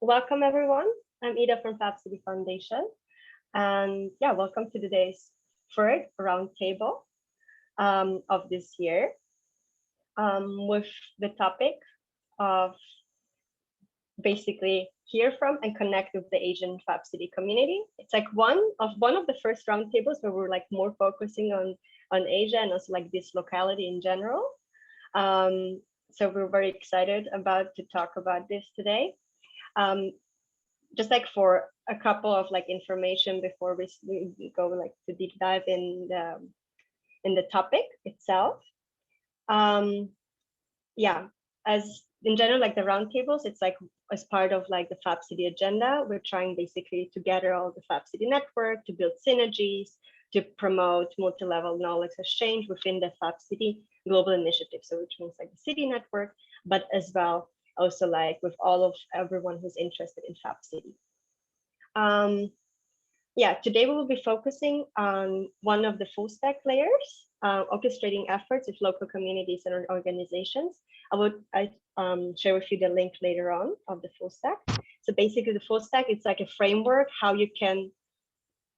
Welcome, everyone. I'm Ida from Fab City Foundation. And yeah, welcome to today's third roundtable of this year with the topic of basically hear from and connect with the Asian Fab City community. It's like one of the first roundtables where we're like more focusing on Asia and also like this locality in general. So we're very excited to talk about this today. Just like for a couple of like information before we go like to deep dive in the topic itself. Yeah, as in general, like the roundtables, it's like as part of like the Fab City agenda, we're trying basically to gather all the Fab City network to build synergies, to promote multi-level knowledge exchange within the Fab City Global Initiative. So which means like the city network, but as well also like with all of everyone who's interested in Fab City. Yeah, today we will be focusing on one of the full stack layers, orchestrating efforts with local communities and organizations. I share with you the link later on of the full stack. So basically the full stack, it's like a framework, how you can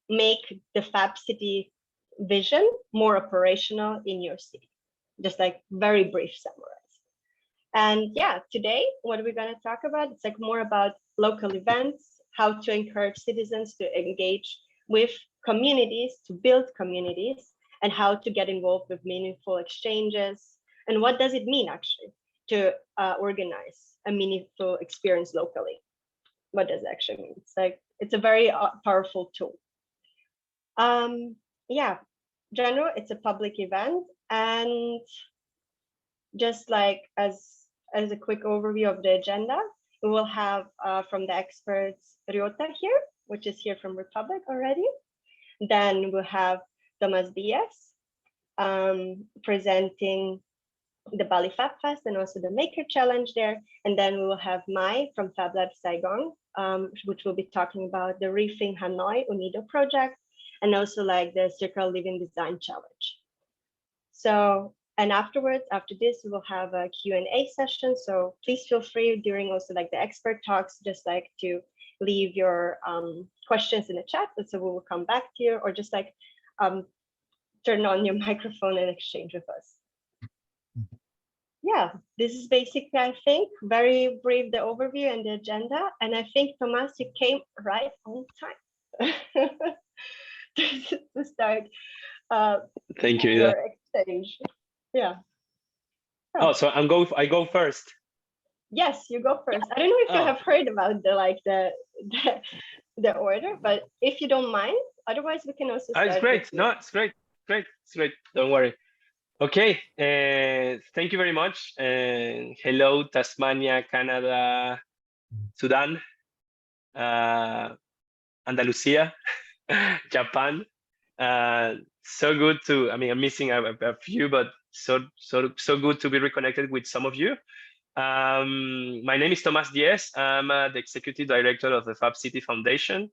make the Fab City vision more operational in your city. Just like very brief summarize. And yeah, today, what are we going to talk about? It's like more about local events, how to encourage citizens to engage with communities, to build communities, and how to get involved with meaningful exchanges. And what does it mean actually to organize a meaningful experience locally? What does it actually mean? It's a very powerful tool. Yeah, general, it's a public event, and just like as a quick overview of the agenda, we will have from the experts Ryota here, which is here from Republic already. Then we'll have Tomas Diaz presenting the Bali Fab Fest and also the Maker Challenge there. And then we will have Mai from Fab Lab Saigon, which will be talking about the Reefing Hanoi UNIDO project and also like the Circular Living Design Challenge. So, and afterwards, after this, we will have a Q&A session. So please feel free during also like the expert talks, just like to leave your questions in the chat. So we will come back to you, or just like turn on your microphone and exchange with us. Yeah, this is basically, I think, very brief, the overview and the agenda. And I think, Tomas, you came right on time to start Thank you, your exchange. Yeah. Oh, so I go first. Yes, you go first. I don't know if you have heard about the order, but if you don't mind, otherwise we can also start. It's great. No, it's great. It's great. Don't worry. Okay. Thank you very much. Hello, Tasmania, Canada, Sudan, Andalusia, Japan. So good to, I mean, I'm missing a few, but so good to be reconnected with some of you. My name is Tomas Diaz. I'm the executive director of the Fab City Foundation,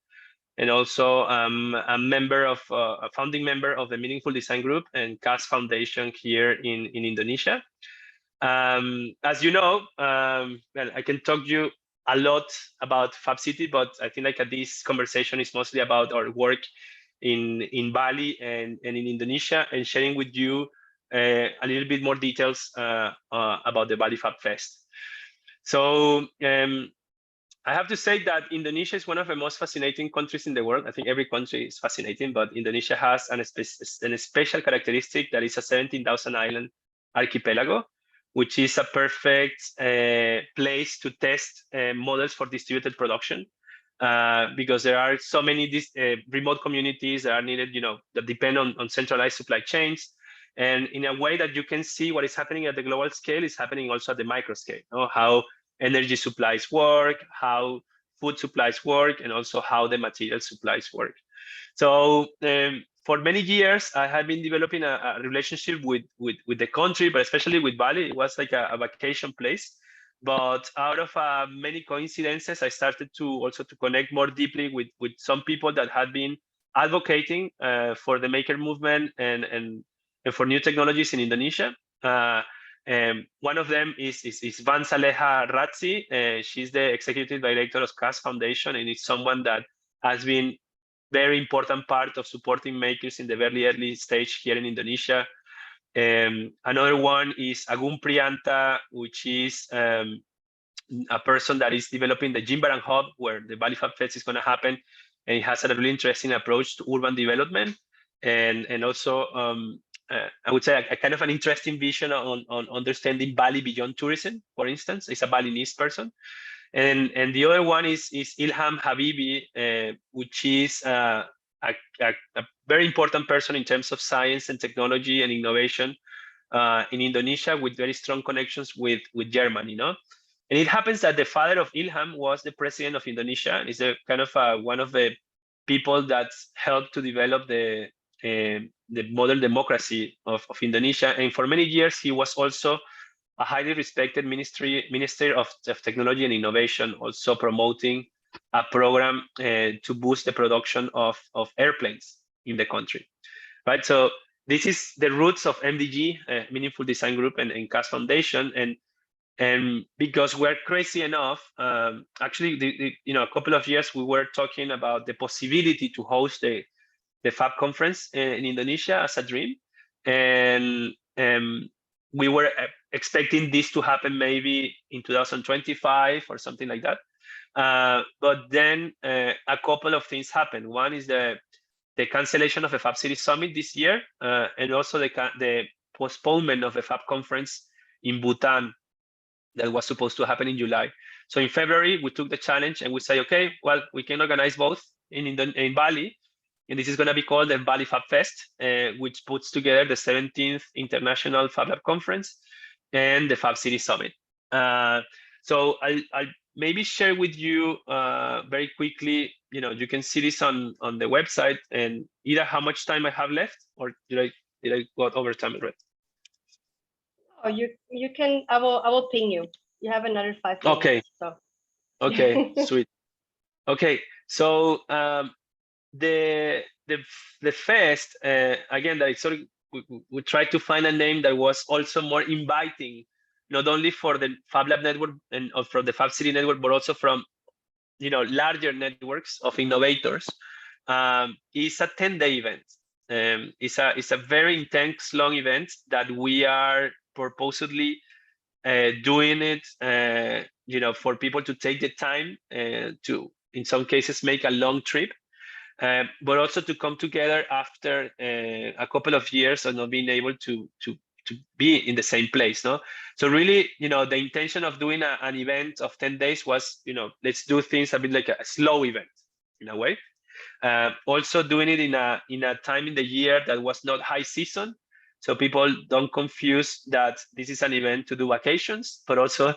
and also a member of a founding member of the Meaningful Design Group and CAS Foundation here in Indonesia. As you know, well, I can talk to you a lot about Fab City, but I think like this conversation is mostly about our work in Bali and in Indonesia, and sharing with you a little bit more details about the Bali Fab Fest. So I have to say that Indonesia is one of the most fascinating countries in the world. I think every country is fascinating, but Indonesia has an special characteristic that is a 17,000 island archipelago, which is a perfect place to test models for distributed production. Because there are so many remote communities that are needed, that depend on centralized supply chains. And in a way that you can see what is happening at the global scale is happening also at the micro scale, how energy supplies work, how food supplies work, and also how the material supplies work. So for many years, I have been developing a relationship with the country, but especially with Bali. It was like a vacation place. But out of many coincidences, I started to also to connect more deeply with some people that had been advocating for the maker movement and for new technologies in Indonesia. One of them is Vansaleha Ratzi. She's the executive director of CAS Foundation, and it's someone that has been very important part of supporting makers in the very early stage here in Indonesia. Another one is Agung Prianta, which is a person that is developing the Jimbaran hub where the Bali Fab Fest is going to happen, and he has a really interesting approach to urban development, and also I would say a kind of an interesting vision on understanding Bali beyond tourism. For instance, it's a Balinese person, and the other one is Ilham Habibi, which is a very important person in terms of science and technology and innovation in Indonesia, with very strong connections with Germany, you know. And it happens that the father of Ilham was the president of Indonesia, and is a kind of one of the people that helped to develop the modern democracy of Indonesia. And for many years, he was also a highly respected minister of technology and innovation, also promoting a program to boost the production of airplanes in the country, right? So this is the roots of MDG, Meaningful Design Group, and CAS Foundation, and because we're crazy enough, actually, a couple of years we were talking about the possibility to host the Fab conference in Indonesia as a dream, and we were expecting this to happen maybe in 2025 or something like that. But then a couple of things happened. One is the cancellation of the Fab City Summit this year, and also the postponement of the Fab conference in Bhutan that was supposed to happen in July. So in February, we took the challenge and we say, okay, well, we can organize both in Bali. And this is going to be called the Bali Fab Fest, which puts together the 17th International Fab Lab Conference and the Fab City Summit. So I'll maybe share with you very quickly, you can see this on the website, and either how much time I have left, or did I go over time already? Oh, you can. I will ping you. You have another 5 minutes. Okay. So. Okay. Sweet. Okay. So the fest again, that sort of we tried to find a name that was also more inviting, not only for the Fab Lab network and from the Fab City network, but also from larger networks of innovators. It's a 10-day event. It's a very intense, long event that we are purposely doing it, for people to take the time to, in some cases, make a long trip, but also to come together after a couple of years of not being able to be in the same place. No, so really, the intention of doing an event of 10 days was, let's do things a bit like a slow event in a way. Also doing it in a time in the year that was not high season, so people don't confuse that this is an event to do vacations, but also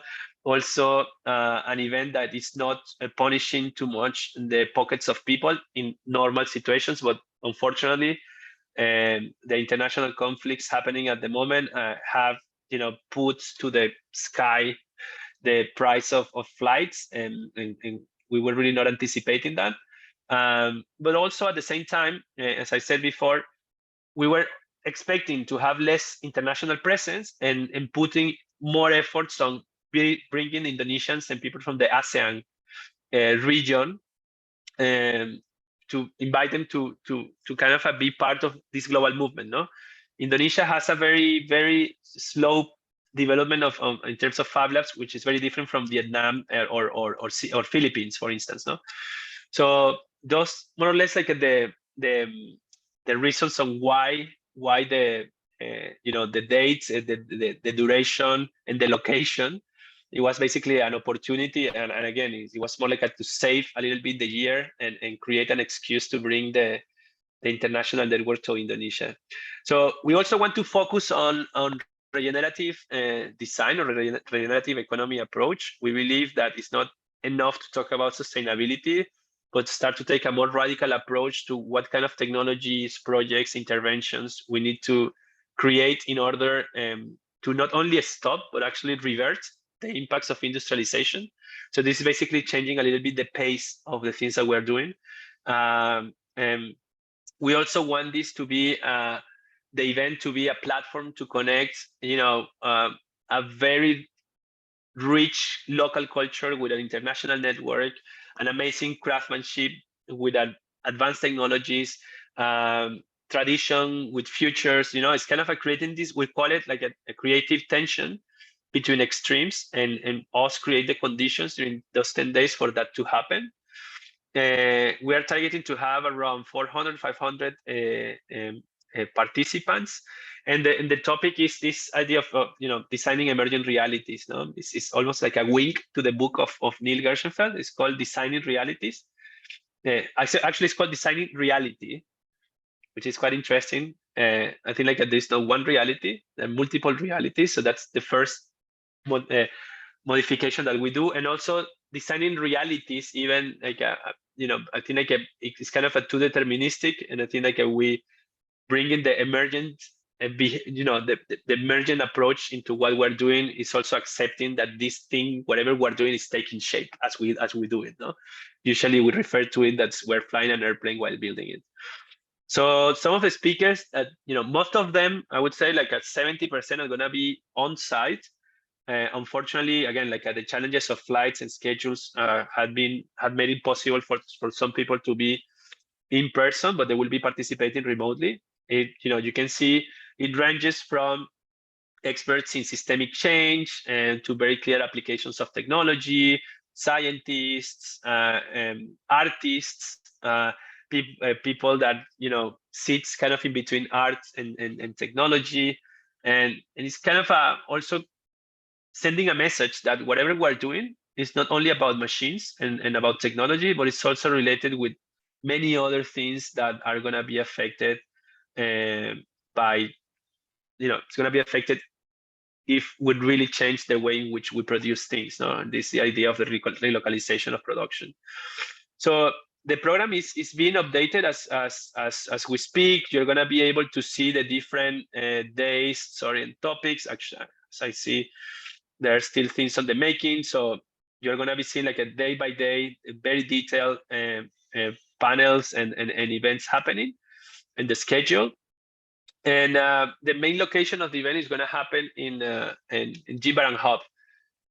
an event that is not punishing too much the pockets of people in normal situations. But unfortunately, the international conflicts happening at the moment have put to the sky the price of flights, and we were really not anticipating that. But also at the same time, as I said before, we were expecting to have less international presence and putting more efforts on bringing Indonesians and people from the ASEAN region, to invite them to kind of be part of this global movement. No, Indonesia has a very, very slow development of in terms of Fab Labs, which is very different from Vietnam or Philippines, for instance. No, so those more or less like the reasons on why the the dates, the duration, and the location. It was basically an opportunity, and again, it was more like to save a little bit the year and create an excuse to bring the international network to Indonesia. So we also want to focus on regenerative design or regenerative economy approach. We believe that it's not enough to talk about sustainability, but start to take a more radical approach to what kind of technologies, projects, interventions we need to create in order to not only stop, but actually revert the impacts of industrialization. So this is basically changing a little bit the pace of the things that we're doing. And we also want this to be the event to be a platform to connect, a very rich local culture with an international network, an amazing craftsmanship with advanced technologies, tradition with futures. It's kind of creating this, we call it like a creative tension between extremes, and us create the conditions during those 10 days for that to happen. We are targeting to have around 400, 500 participants. And the topic is this idea of designing emergent realities. No, it's almost like a wink to the book of Neil Gershenfeld. It's called Designing Realities. Actually, it's called Designing Reality, which is quite interesting. I think like there's no one reality, there are multiple realities. So that's the first modification that we do, and also designing realities, even like I think like it's kind of a too deterministic, and I think like we bring in the emergent, the emergent approach into what we're doing is also accepting that this thing, whatever we're doing, is taking shape as we do it. No, usually we refer to it that's we're flying an airplane while building it. So some of the speakers, most of them, I would say like at 70% are gonna be on site. Unfortunately, again, like the challenges of flights and schedules had made it possible for some people to be in person, but they will be participating remotely. You can see it ranges from experts in systemic change and to very clear applications of technology, scientists, artists, people that sits kind of in between art and technology, and it's kind of also sending a message that whatever we're doing is not only about machines and about technology, but it's also related with many other things that are going to be affected by, it's going to be affected if we really change the way in which we produce things. No? And this is the idea of the relocalization of production. So the program is being updated as we speak. You're going to be able to see the different days, and topics. Actually, as I see, there are still things on the making. So you're going to be seeing like a day by day, very detailed panels and events happening and the schedule. And the main location of the event is going to happen in Jimbaran Hub.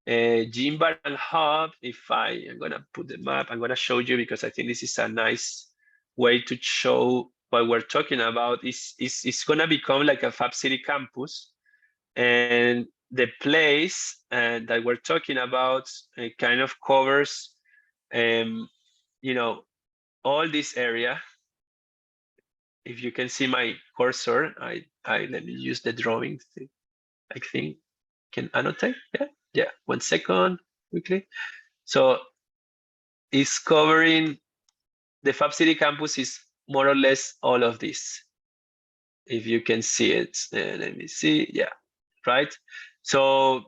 Jimbaran Hub, if I'm going to put the map, I'm going to show you because I think this is a nice way to show what we're talking about. It's going to become like a Fab City campus. And the place that we're talking about kind of covers, all this area. If you can see my cursor, I let me use the drawing thing. I think can annotate. Yeah. 1 second, quickly. So it's covering the Fab City campus is more or less all of this. If you can see it, let me see. Yeah, right. So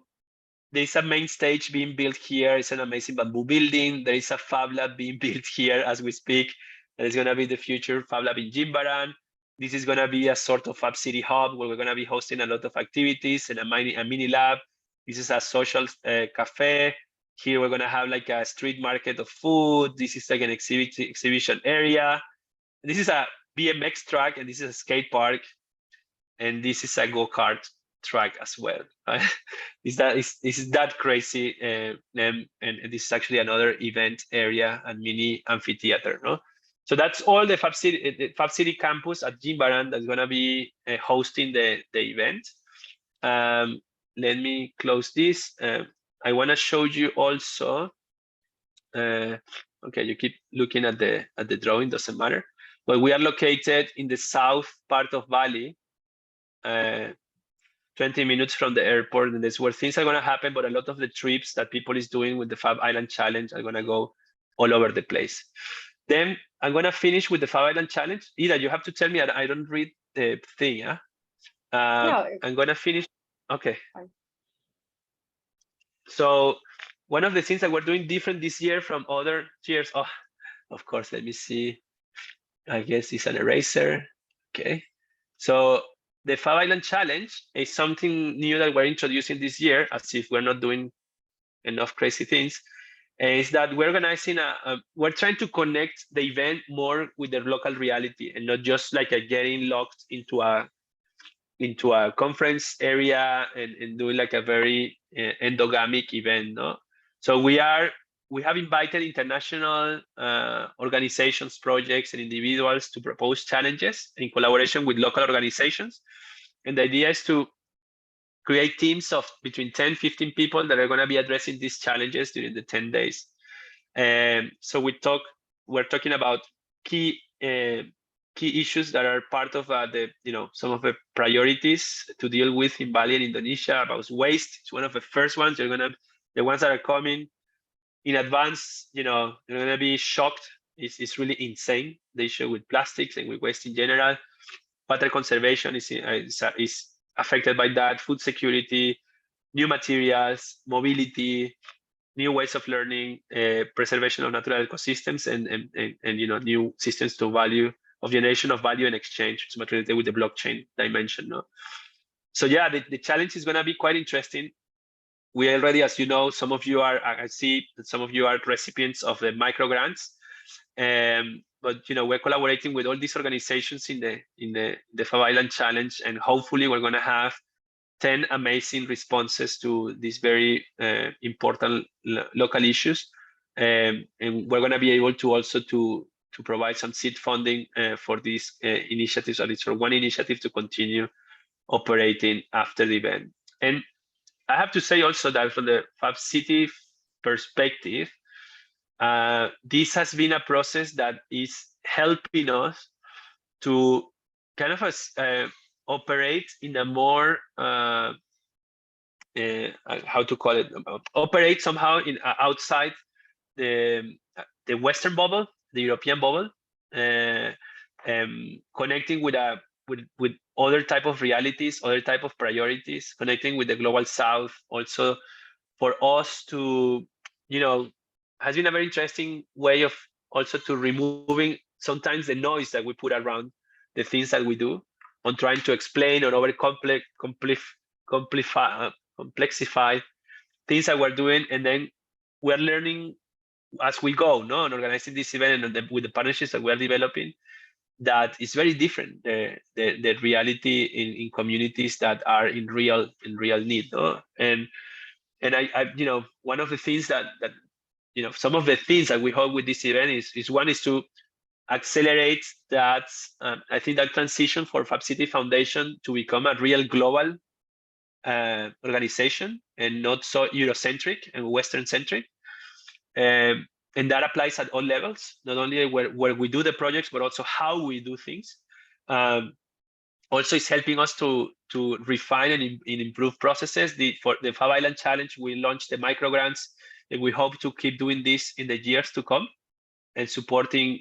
there's a main stage being built here. It's an amazing bamboo building. There is a Fab Lab being built here as we speak. That is going to be the future Fab Lab in Jimbaran. This is going to be a sort of Fab City hub where we're going to be hosting a lot of activities and a mini lab. This is a social cafe. Here we're going to have like a street market of food. This is like an exhibition area. This is a BMX track, and this is a skate park. And this is a go-kart track as well. Right? This is that crazy, and this is actually another event area and mini amphitheater. No, so that's all the Fab City campus at Jimbaran that's gonna be hosting the event. Let me close this. I want to show you also. Okay, you keep looking at the drawing, doesn't matter. But we are located in the south part of Bali. 20 minutes from the airport, and that's where things are going to happen. But a lot of the trips that people is doing with the Fab Island Challenge are going to go all over the place. Then I'm going to finish with the Fab Island Challenge. Ida, you have to tell me I don't read the thing. No, I'm going to finish. Okay. Fine. So one of the things that we're doing different this year from other years. Oh, of course, let me see. I guess it's an eraser. Okay. So the Fab Island Challenge is something new that we're introducing this year, as if we're not doing enough crazy things. Is that we're organizing we're trying to connect the event more with the local reality and not just like getting locked into a into a conference area and doing like a very endogamic event. No, so we have invited international organizations, projects, and individuals to propose challenges in collaboration with local organizations, and the idea is to create teams of between 10, 15 people that are going to be addressing these challenges during the 10 days. And so we're talking about key issues that are part of some of the priorities to deal with in Bali and Indonesia. About waste, it's one of the first ones. The ones that are coming in advance, they're gonna be shocked. It's really insane, the issue with plastics and with waste in general. Water conservation is affected by that. Food security, new materials, mobility, new ways of learning, preservation of natural ecosystems, and new systems to value of generation of value and exchange, which is much related with the blockchain dimension. No? So yeah, the challenge is going to be quite interesting. We already, as you know, some of you are, I see that some of you are recipients of the micro grants. But we're collaborating with all these organizations in the Fab Island Challenge, and hopefully we're going to have 10 amazing responses to these very important local issues, and we're going to be able to also to provide some seed funding for these initiatives, at least for one initiative to continue operating after the event. And I have to say also that from the Fab City perspective, this has been a process that is helping us to kind of operate in a more how to call it, operate somehow in outside the Western bubble, the European bubble, connecting with other type of realities, other type of priorities, connecting with the global South. Also, for us to, has been a very interesting way of also to removing sometimes the noise that we put around the things that we do, on trying to explain or over complexify things that we're doing, and then we're learning as we go, no, and organizing this event and with the partnerships that we're developing, that is very different. The reality in communities that are in real need, no? And I one of the things that some of the things that we hope with this event is one is to accelerate that. I think that transition for Fab City Foundation to become a real global organization and not so Eurocentric and Western centric. And that applies at all levels, not only where we do the projects, but also how we do things. Also, it's helping us to refine and improve processes. For the Fab Island Challenge, we launched the micro grants, and we hope to keep doing this in the years to come, and supporting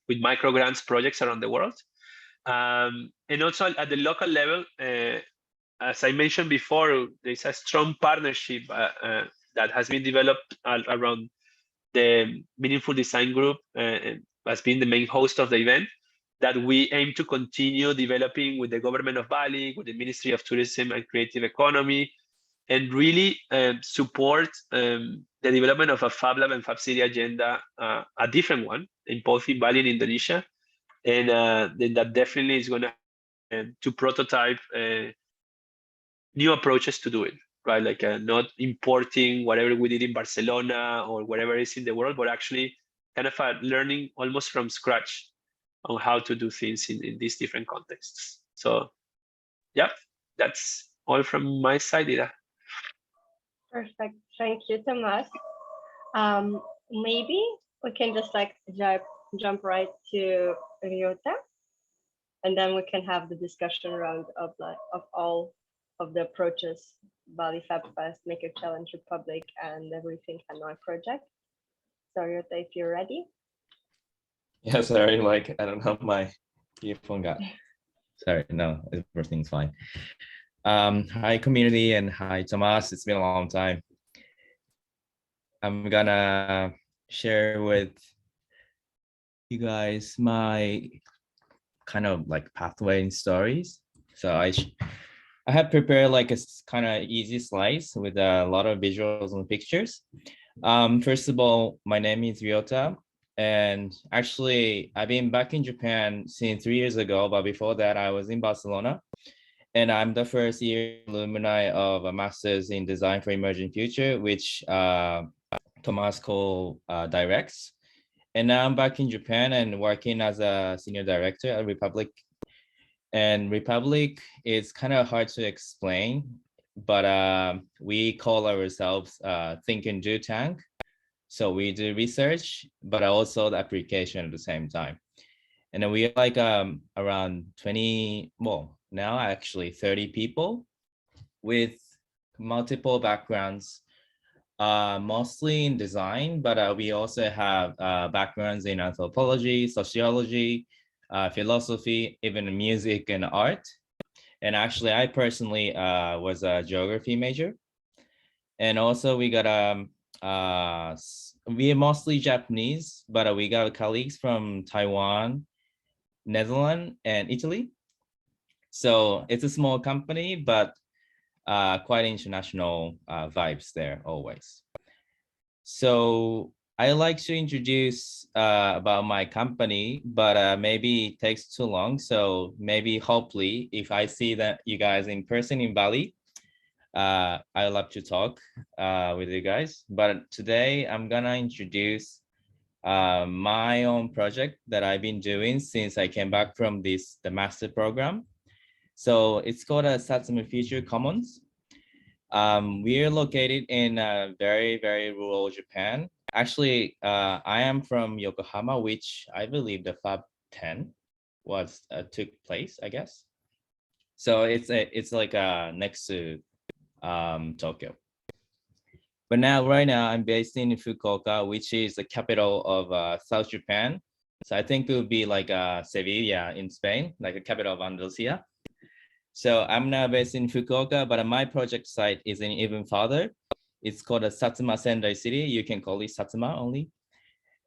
with micro grants projects around the world. And also at the local level, as I mentioned before, there's a strong partnership that has been developed around the Meaningful Design Group, as being the main host of the event, that we aim to continue developing with the government of Bali, with the Ministry of Tourism and Creative Economy, and really support the development of a Fab Lab and Fab City agenda, a different one, in both in Bali and Indonesia. And then that definitely is going to prototype new approaches to do it, right? Like not importing whatever we did in Barcelona or wherever it is in the world, but actually kind of learning almost from scratch on how to do things in these different contexts. So yeah, that's all from my side, Ida. Perfect. Thank you, Tomas. Maybe we can just like jump right to Ryota, and then we can have the discussion round of all of the approaches: Bali Fab Fest, Maker Challenge Republic, and everything Hanoi project. So Ryota, if you're ready. Yeah, sorry, like I don't know, my earphone got. Sorry, no, everything's fine. Hi community, and hi Tomas. It's been a long time. I'm gonna share with you guys my kind of like pathway and stories. So I have prepared like a kind of easy slides with a lot of visuals and pictures. First of all, my name is Ryota, and actually I've been back in Japan since 3 years ago, but before that I was in Barcelona. And I'm the first year alumni of a master's in design for emerging future, which Tomas directs. And now I'm back in Japan and working as a senior director at Republic. And Republic is kind of hard to explain, but we call ourselves Think and Do Tank. So we do research, but also the application at the same time. And then we are like around 20, well, now actually 30 people with multiple backgrounds, mostly in design, but we also have backgrounds in anthropology, sociology, philosophy, even music and art. And actually, I personally was a geography major. And also we got we are mostly Japanese, but we got colleagues from Taiwan, Netherlands, and Italy. So it's a small company, but quite international vibes there always. So I like to introduce about my company, but maybe it takes too long. So maybe hopefully if I see that you guys in person in Bali, I love to talk with you guys. But today I'm gonna introduce my own project that I've been doing since I came back from the master program. So it's called a Satsuma Future Commons. We are located in very, very rural Japan. Actually, I am from Yokohama, which I believe the Fab 10 was took place, I guess. So it's like next to Tokyo. But now, right now, I'm based in Fukuoka, which is the capital of South Japan. So I think it would be like Sevilla in Spain, like the capital of Andalusia. So I'm now based in Fukuoka, but my project site is in even farther. It's called a Satsuma Sendai City. You can call it Satsuma only,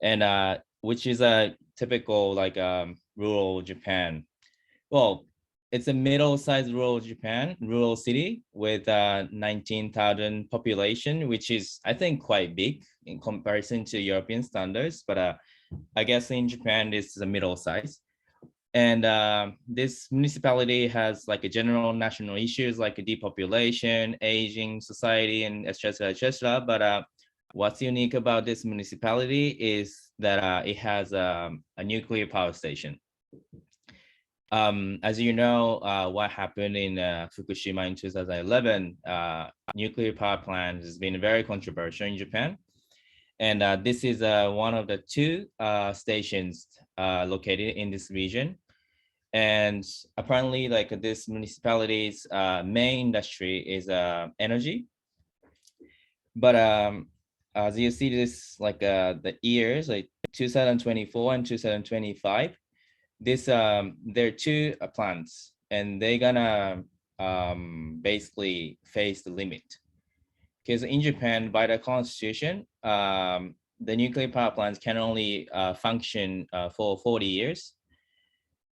and which is a typical like rural Japan. Well, it's a middle-sized rural Japan, rural city with 19,000 population, which is I think quite big in comparison to European standards. But I guess in Japan this is a middle size. And this municipality has like a general national issues like a depopulation, aging society, and etc. etc. But what's unique about this municipality is that it has a nuclear power station. As you know, what happened in Fukushima in 2011, nuclear power plant has been very controversial in Japan. And this is one of the two stations located in this region. And apparently, like this municipality's main industry is energy. But as you see this, like the years, like 2024 and 2025, this there are two plants, and they're gonna basically face the limit. Because in Japan, by the constitution, the nuclear power plants can only function for 40 years.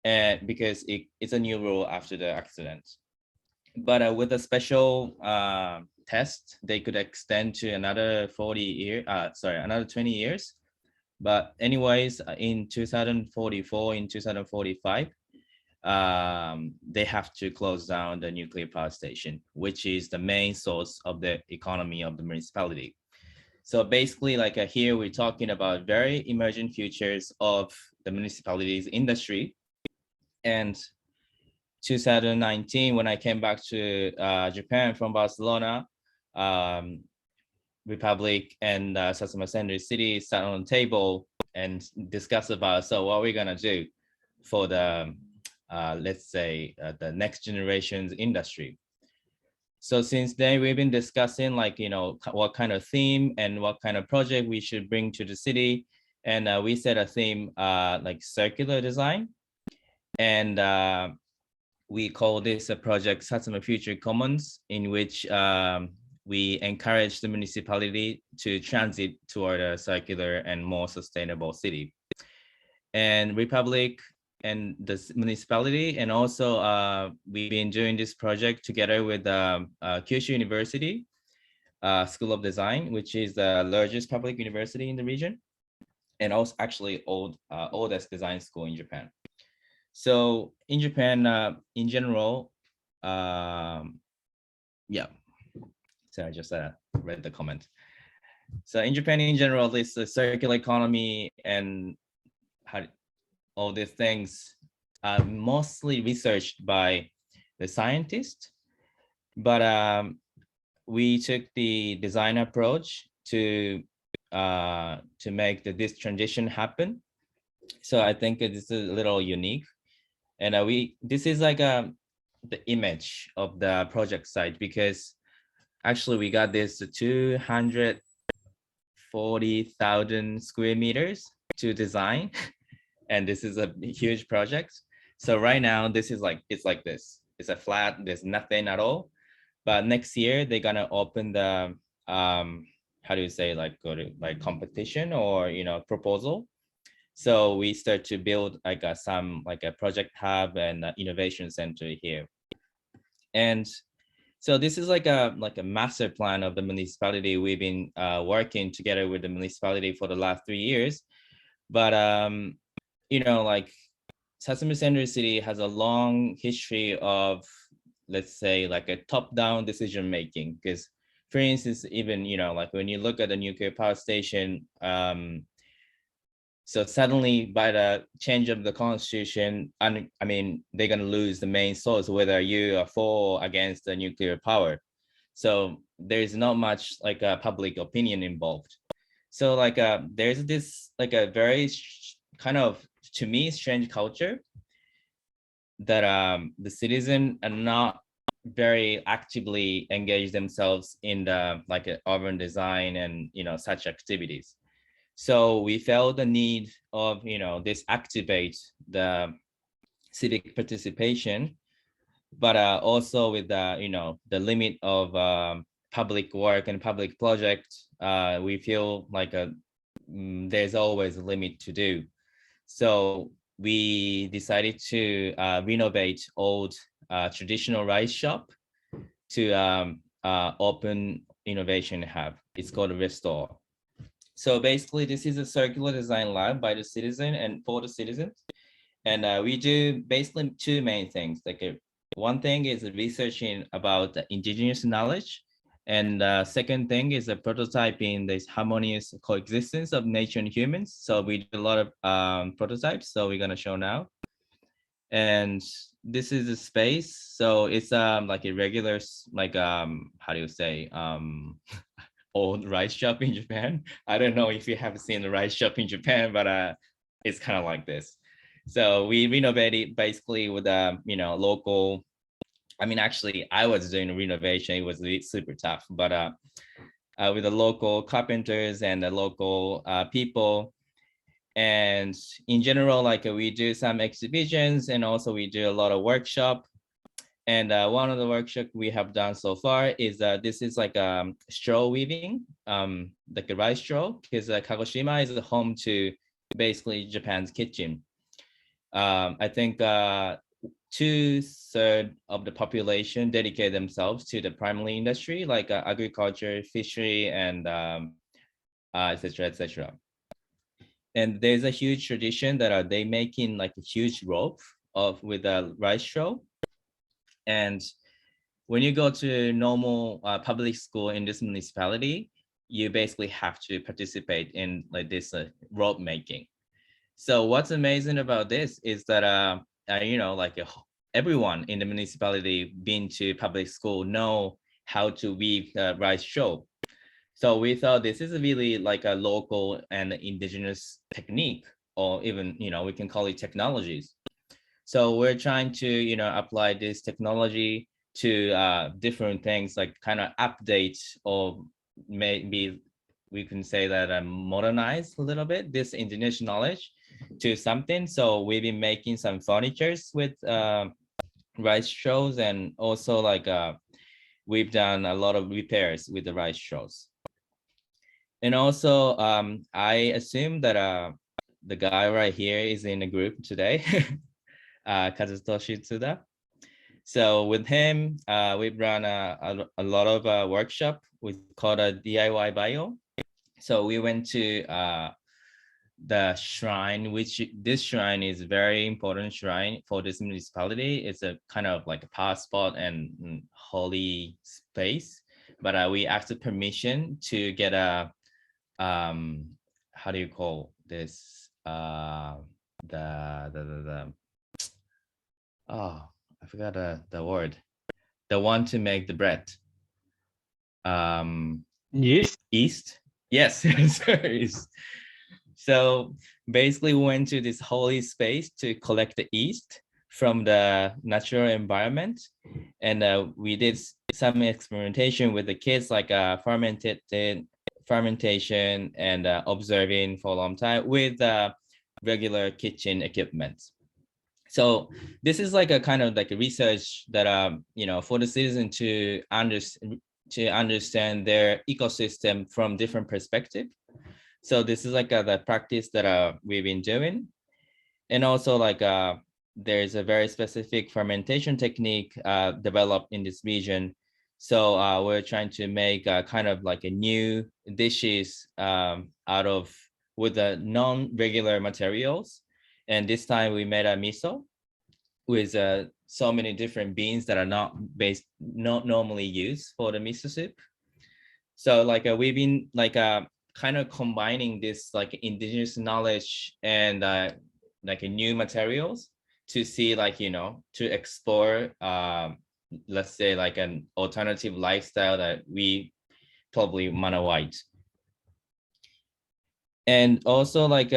And because it's a new rule after the accident. But with a special test, they could extend to another 20 years. But anyways, in 2044, in 2045, they have to close down the nuclear power station, which is the main source of the economy of the municipality. So basically, like here, we're talking about very emerging futures of the municipality's industry. And 2019, when I came back to Japan from Barcelona, Republic and Satsuma Sendai City sat on the table and discussed about, so what are we gonna do for the, let's say, the next generation's industry. So since then, we've been discussing like, you know, what kind of theme and what kind of project we should bring to the city. And we set a theme like circular design. And we call this a project Satsuma Future Commons, in which we encourage the municipality to transit toward a circular and more sustainable city. And Republic and the municipality, and also we've been doing this project together with Kyushu University School of Design, which is the largest public university in the region, and also actually oldest design school in Japan. So in Japan, in general, yeah, so I just read the comment. So in Japan in general, this circular economy and all these things are mostly researched by the scientists, but we took the design approach to make this transition happen. So I think it is a little unique, and this is like the image of the project site, because actually we got this 240,000 square meters to design, and this is a huge project. So right now this is like, it's like this, it's a flat, there's nothing at all. But next year they're gonna open the how do you say, like, go to like competition or proposal. So we start to build like a project hub and innovation center here. And so this is like a master plan of the municipality. We've been working together with the municipality for the last 3 years. But like Sasami Center City has a long history of, let's say, like a top-down decision making. Because for instance, even like when you look at the nuclear power station, so suddenly by the change of the constitution, and I mean, they're going to lose the main source, whether you are for or against the nuclear power. So there's not much like a public opinion involved. So like there's this like a very kind of, to me, strange culture that the citizens are not very actively engage themselves in the like urban design and such activities. So we felt the need of this activate the civic participation, but also with the limit of public work and public project, we feel like there's always a limit to do. So we decided to renovate old traditional rice shop to open innovation hub. It's called Restore. So basically, this is a circular design lab by the citizen and for the citizens. And we do basically two main things. Like one thing is researching about the indigenous knowledge. And second thing is a prototyping this harmonious coexistence of nature and humans. So we do a lot of prototypes. So we're gonna show now. And this is a space. So it's like a regular, like how do you say, old rice shop in Japan. I don't know if you have seen the rice shop in Japan, but it's kind of like this. So we renovated basically with local. I mean, actually, I was doing renovation. It was really super tough, but with the local carpenters and the local people. And in general, like we do some exhibitions, and also we do a lot of workshop. And one of the workshops we have done so far is this is like straw weaving, like a rice straw, because Kagoshima is the home to basically Japan's kitchen. I think 2/3 of the population dedicate themselves to the primary industry, like agriculture, fishery, and etc., etc. And there's a huge tradition that they making like a huge rope with a rice straw. And when you go to normal public school in this municipality, you basically have to participate in like this rope making. So what's amazing about this is that like everyone in the municipality been to public school know how to weave rice straw. So we thought this is really like a local and indigenous technique, or even we can call it technologies. So we're trying to apply this technology to different things, like kind of update, or maybe we can say that modernize a little bit this indigenous knowledge to something. So we've been making some furnitures with rice straws, and also like we've done a lot of repairs with the rice straws. And also I assume that the guy right here is in a group today. Kazutoshi Tsuda. So with him, we've run a lot of workshop we called a DIY bio. So we went to the shrine, which this shrine is very important shrine for this municipality. It's a kind of like a power spot and holy space. But we asked permission to get a how do you call this? The oh, I forgot the word. The one to make the bread. Yes. East. Yes, sorry. So basically we went to this holy space to collect the yeast from the natural environment. And we did some experimentation with the kids, like fermentation and observing for a long time with regular kitchen equipment. So this is like a kind of like a research that, you know, for the citizen to understand their ecosystem from different perspective. So this is like the practice that we've been doing. And also like there's a very specific fermentation technique developed in this region. So we're trying to make kind of like a new dishes out of with the non-regular materials. And this time we made a miso with so many different beans that are not normally used for the miso soup. So like we've been like kind of combining this like indigenous knowledge and like a new materials to see, like, you know, to explore let's say like an alternative lifestyle that we probably want to white. And also like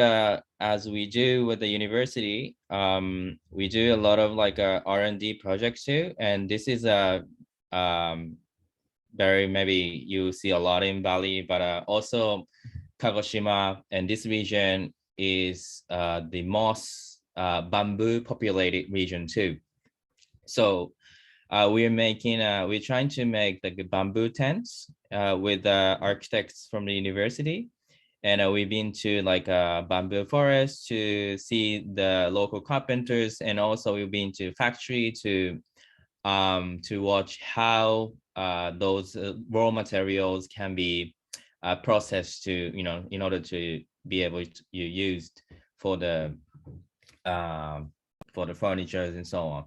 as we do with the university, we do a lot of like R&D projects too. And this is a very, maybe you see a lot in Bali, but also Kagoshima and this region is the most bamboo populated region too. So we're trying to make the bamboo tents with architects from the university. And we've been to like a bamboo forest to see the local carpenters, and also we've been to factory to watch how those raw materials can be processed to, you know, in order to be able to be used for the furniture and so on.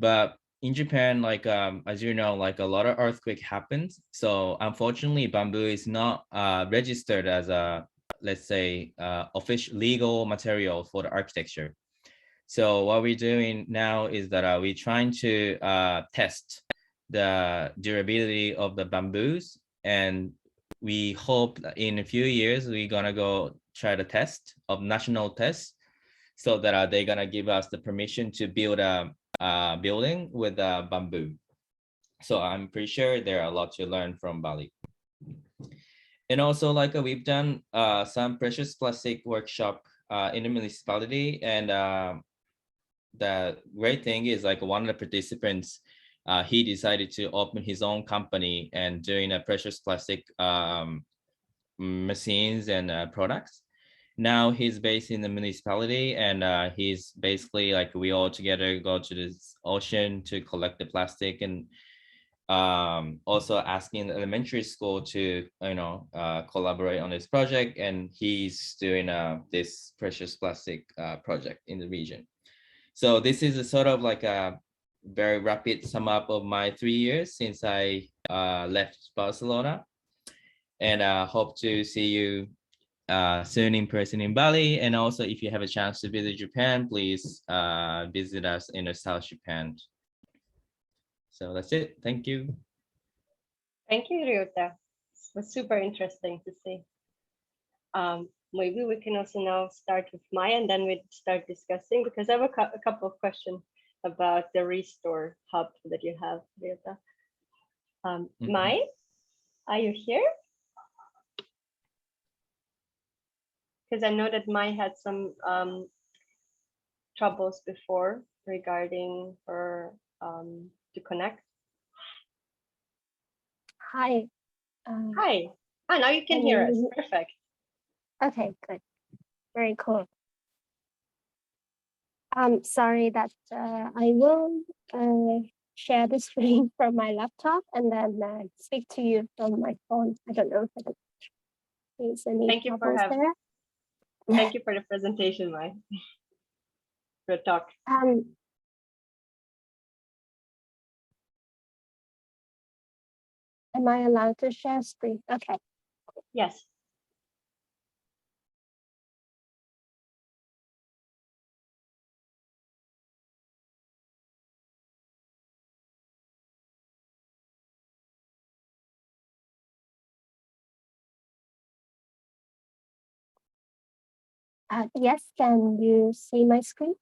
But in Japan, like as you know, like a lot of earthquake happens. So unfortunately, bamboo is not registered as a, let's say, official legal material for the architecture. So what we're doing now is that we're trying to test the durability of the bamboos, and we hope that in a few years we're gonna go try the test of national tests, so that they're gonna give us the permission to build a building with bamboo. So I'm pretty sure there are a lot to learn from Bali. And also like we've done some precious plastic workshop in the municipality, and the great thing is like one of the participants, he decided to open his own company and doing a precious plastic machines and products. Now he's based in the municipality, and he's basically like we all together go to this ocean to collect the plastic, and also asking the elementary school to, you know, collaborate on this project. And he's doing this precious plastic project in the region. So this is a sort of like a very rapid sum up of my 3 years since I left Barcelona, and hope to see you soon in person in Bali. And also if you have a chance to visit Japan, please visit us in the South Japan. So that's it. Thank you. Thank you, Ryota. It was super interesting to see. Maybe we can also now start with Maya, and then we start discussing, because I have a couple of questions about the Restore Hub that you have, Ryota. Maya, are you here? Because I know that Maya had some troubles before regarding her to connect. Hi. Hi. Ah, now you can hear us. Perfect. Okay, good. Very cool. Sorry that I will share the screen from my laptop and then speak to you from my phone. I don't know if there's any Thank you for troubles having. there. Thank you for the presentation, Mai. For the talk. Am I allowed to share screen? Okay. Yes. Yes, can you see my screen?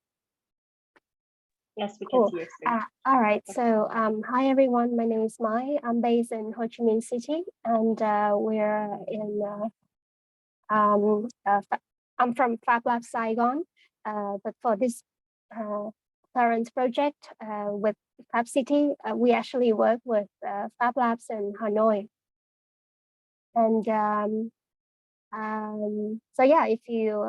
Yes, we can Cool. see your screen. All right. So, hi everyone. My name is Mai. I'm based in Ho Chi Minh City, and we're in. I'm from Fab Lab Saigon, but for this current project with Fab City, we actually work with Fab Labs in Hanoi, and so yeah, if you,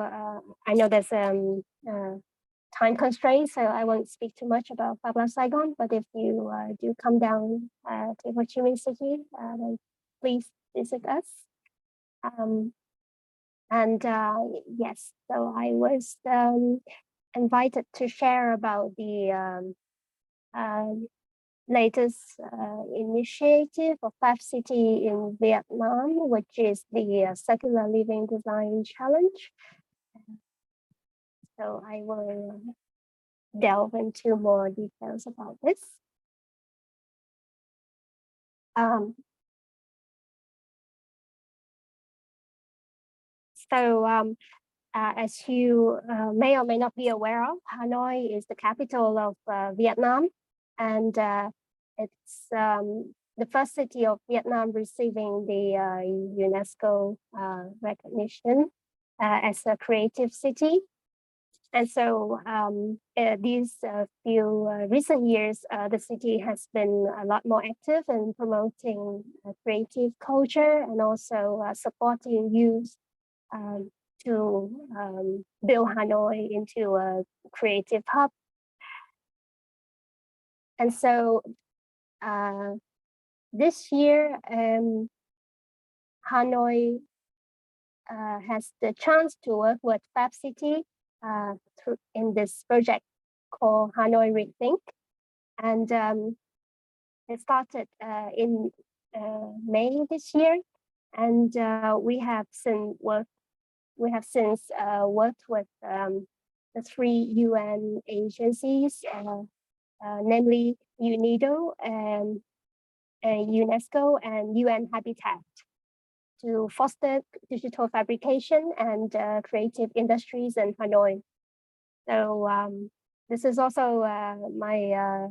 I know there's time constraints, so I won't speak too much about Fab Lab Saigon, but if you do come down to Ho Chi Minh City, then please visit us. And yes, so I was invited to share about the latest initiative of Fab City in Vietnam, which is the Circular Living Design Challenge. So I will delve into more details about this. As you may or may not be aware of, Hanoi is the capital of Vietnam, and it's the first city of Vietnam receiving the UNESCO recognition as a creative city. And so these few recent years, the city has been a lot more active in promoting creative culture and also supporting youth to build Hanoi into a creative hub. And so this year, Hanoi has the chance to work with Fab City in this project called Hanoi Rethink. And it started in May this year. And we have since worked with the 3 UN agencies, namely UNIDO and UNESCO and UN Habitat, to foster digital fabrication and creative industries in Hanoi. So this is also my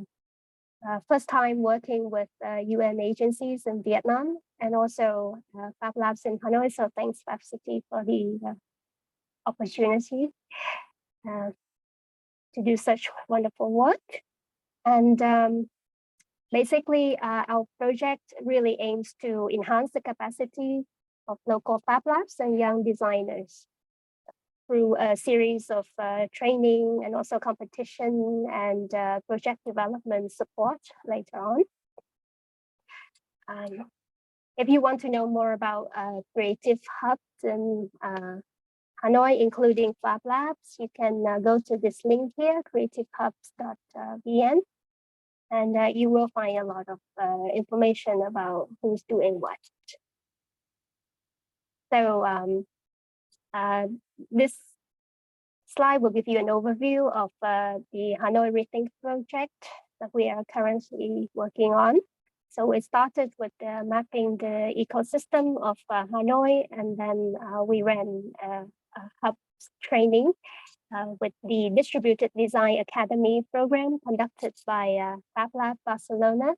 first time working with UN agencies in Vietnam and also Fab Labs in Hanoi. So thanks Fab City for the opportunity to do such wonderful work. And basically, our project really aims to enhance the capacity of local Fab Labs and young designers through a series of training and also competition and project development support later on. If you want to know more about creative hubs in Hanoi, including Fab Labs, you can go to this link here, creativehubs.vn, and you will find a lot of information about who's doing what. So this slide will give you an overview of the Hanoi Rethink project that we are currently working on. So we started with mapping the ecosystem of Hanoi, and then we ran a hub training with the Distributed Design Academy program conducted by Fab Lab Barcelona.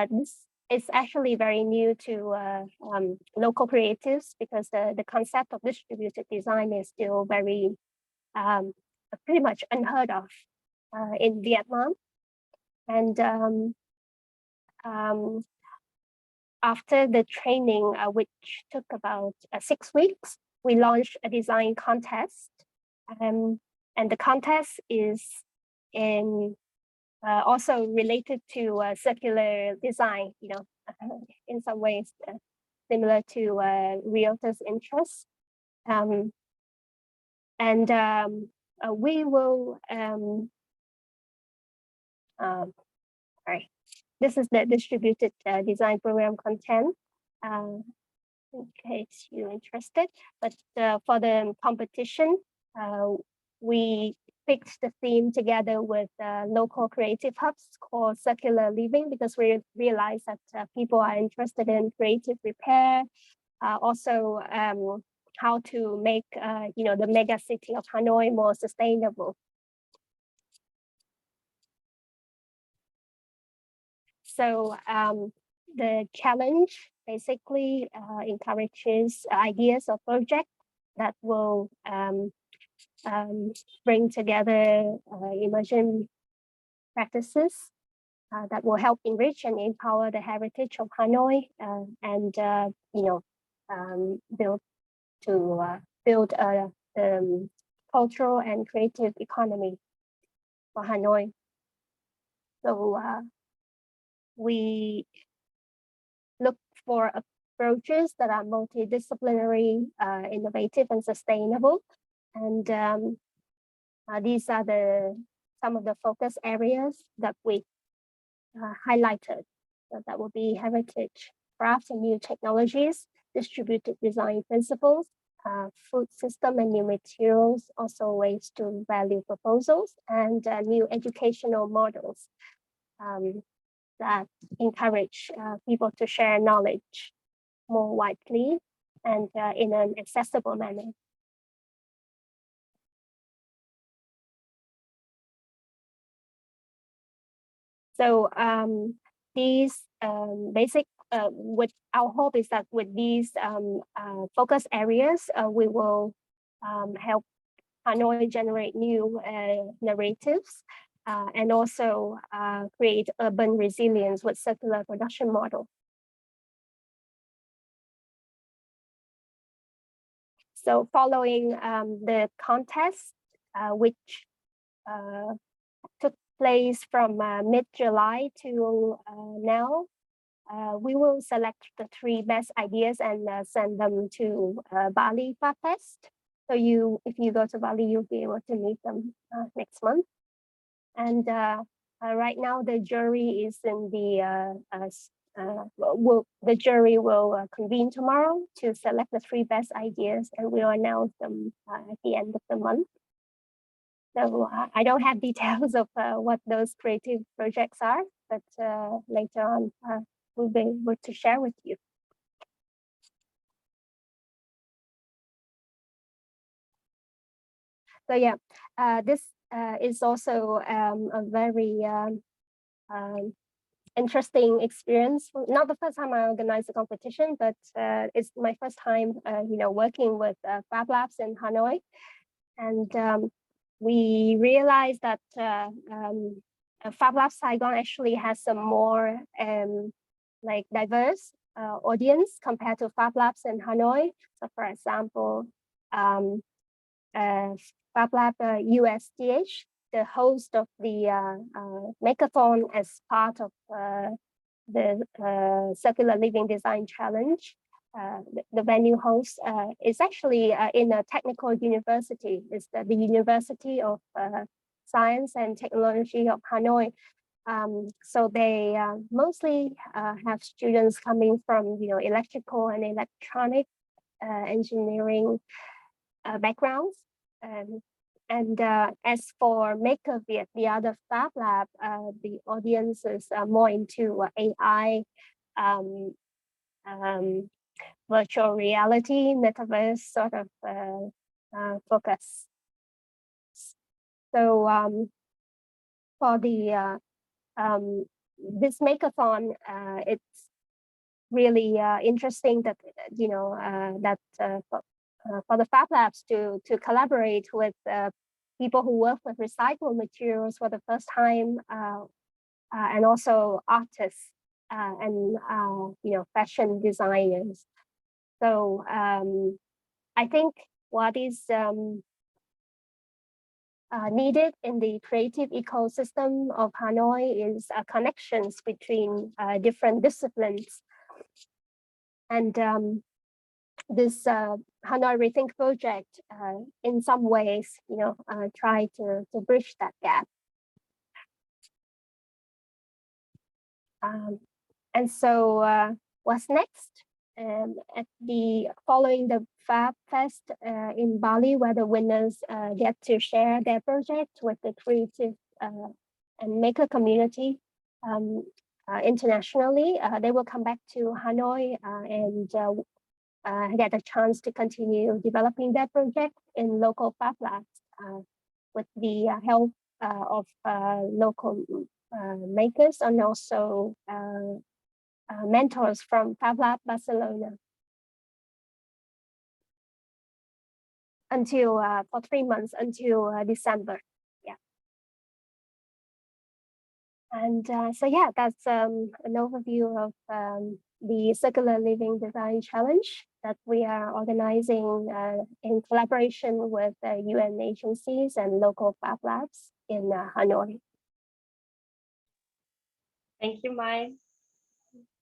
This is actually very new to local creatives because the concept of distributed design is still very pretty much unheard of in Vietnam. And after the training, which took about 6 weeks, we launched a design contest. And the contest is also related to circular design, you know, in some ways similar to realtors' interest. And we will, sorry, this is the distributed design program content, in case you're interested. But for the competition, we picked the theme together with local creative hubs called Circular Living, because we realized that people are interested in creative repair, also how to make the mega city of Hanoi more sustainable. So the challenge basically encourages ideas or projects that will bring together immersion practices that will help enrich and empower the heritage of Hanoi, and build the cultural and creative economy for Hanoi. So we look for approaches that are multidisciplinary, innovative, and sustainable. And these are some of the focus areas that we highlighted. So that will be heritage, crafts and new technologies, distributed design principles, food system and new materials, also ways to value proposals, and new educational models that encourage people to share knowledge more widely and in an accessible manner. So these basic, with our hope is that with these focus areas, we will help Hanoi generate new narratives and also create urban resilience with circular production model. So following the contest, which took place from mid-July to now, we will select the 3 best ideas and send them to Bali Fab Fest. So if you go to Bali, you'll be able to meet them next month. And right now, the jury is in the jury will convene tomorrow to select the 3 best ideas, and we'll announce them at the end of the month. So I don't have details of what those creative projects are, but later on we'll be able to share with you. So yeah, this is also a very interesting experience. Not the first time I organized a competition, but it's my first time, working with Fab Labs in Hanoi, and we realized that Fab Lab Saigon actually has some more diverse audience compared to Fab Labs in Hanoi. So for example, Fab Lab USDH, the host of the Makeathon as part of the Circular Living Design Challenge. The venue host is actually in a technical university. It's the University of Science and Technology of Hanoi. So they mostly have students coming from electrical and electronic engineering backgrounds. And as for Makeaviet, the other Fab Lab, the audience is more into AI, virtual reality, metaverse sort of focus. So for the this Makeathon, it's really interesting that for the Fab Labs to collaborate with people who work with recycled materials for the first time, and also artists and fashion designers. So I think what is needed in the creative ecosystem of Hanoi is connections between different disciplines. And this Hanoi Rethink project in some ways, try to bridge that gap. And so what's next? Following the Fab Fest in Bali, where the winners get to share their project with the creative and maker community internationally, they will come back to Hanoi and get a chance to continue developing their project in local Fab Labs with the help of local makers and also mentors from Fab Lab Barcelona. Until for 3 months until December. Yeah. And so yeah, that's an overview of the Circular Living Design Challenge that we are organizing in collaboration with UN agencies and local Fab Labs in Hanoi. Thank you, Mai.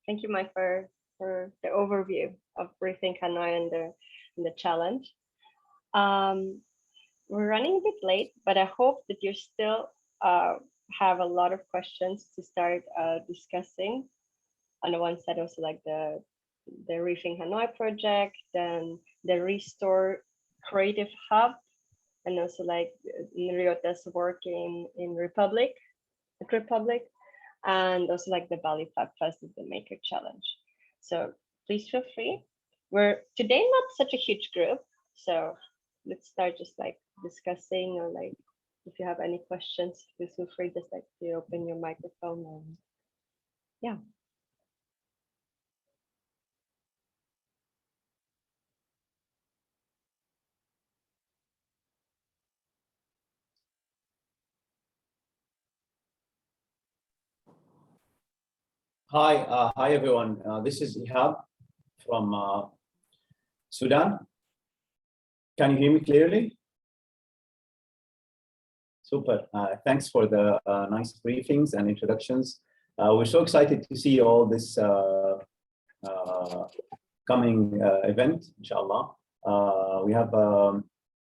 Thank you, Mai, for the overview of Rethink Hanoi and the challenge. We're running a bit late, but I hope that you still have a lot of questions to start discussing. On the one side, also like the Rethink Hanoi project, then the Restore Creative Hub, and also like Ryota's work in Republic, and also like the Bali Fab Fest is the Maker Challenge. So please feel free. We're today not such a huge group, so let's start just like discussing, or like if you have any questions, please feel free just like to open your microphone and yeah. Hi everyone. This is Ihab from Sudan. Can you hear me clearly? Super. Thanks for the nice briefings and introductions. We're so excited to see all this coming event, inshallah. We have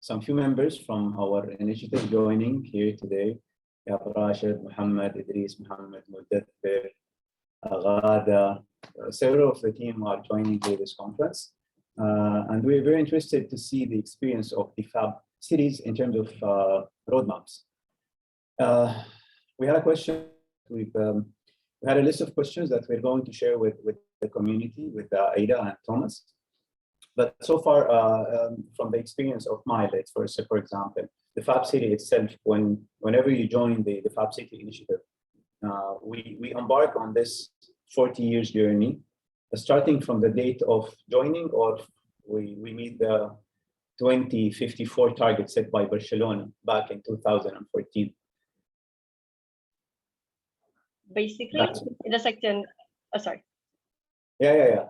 some few members from our initiative joining here today. We have Rashid, Muhammad, Idris, Muhammad, Mudathir, Ghada, several of the team are joining this conference. And we're very interested to see the experience of the Fab cities in terms of roadmaps. We had a question, we had a list of questions that we're going to share with the community, with Ada and Thomas. But so far, from the experience of my, let's first, for example, the Fab City itself, whenever you join the Fab City Initiative, we embark on this 40 years journey, starting from the date of joining, or we meet the 2054 target set by Barcelona back in 2014. Basically, just like sorry. Yeah.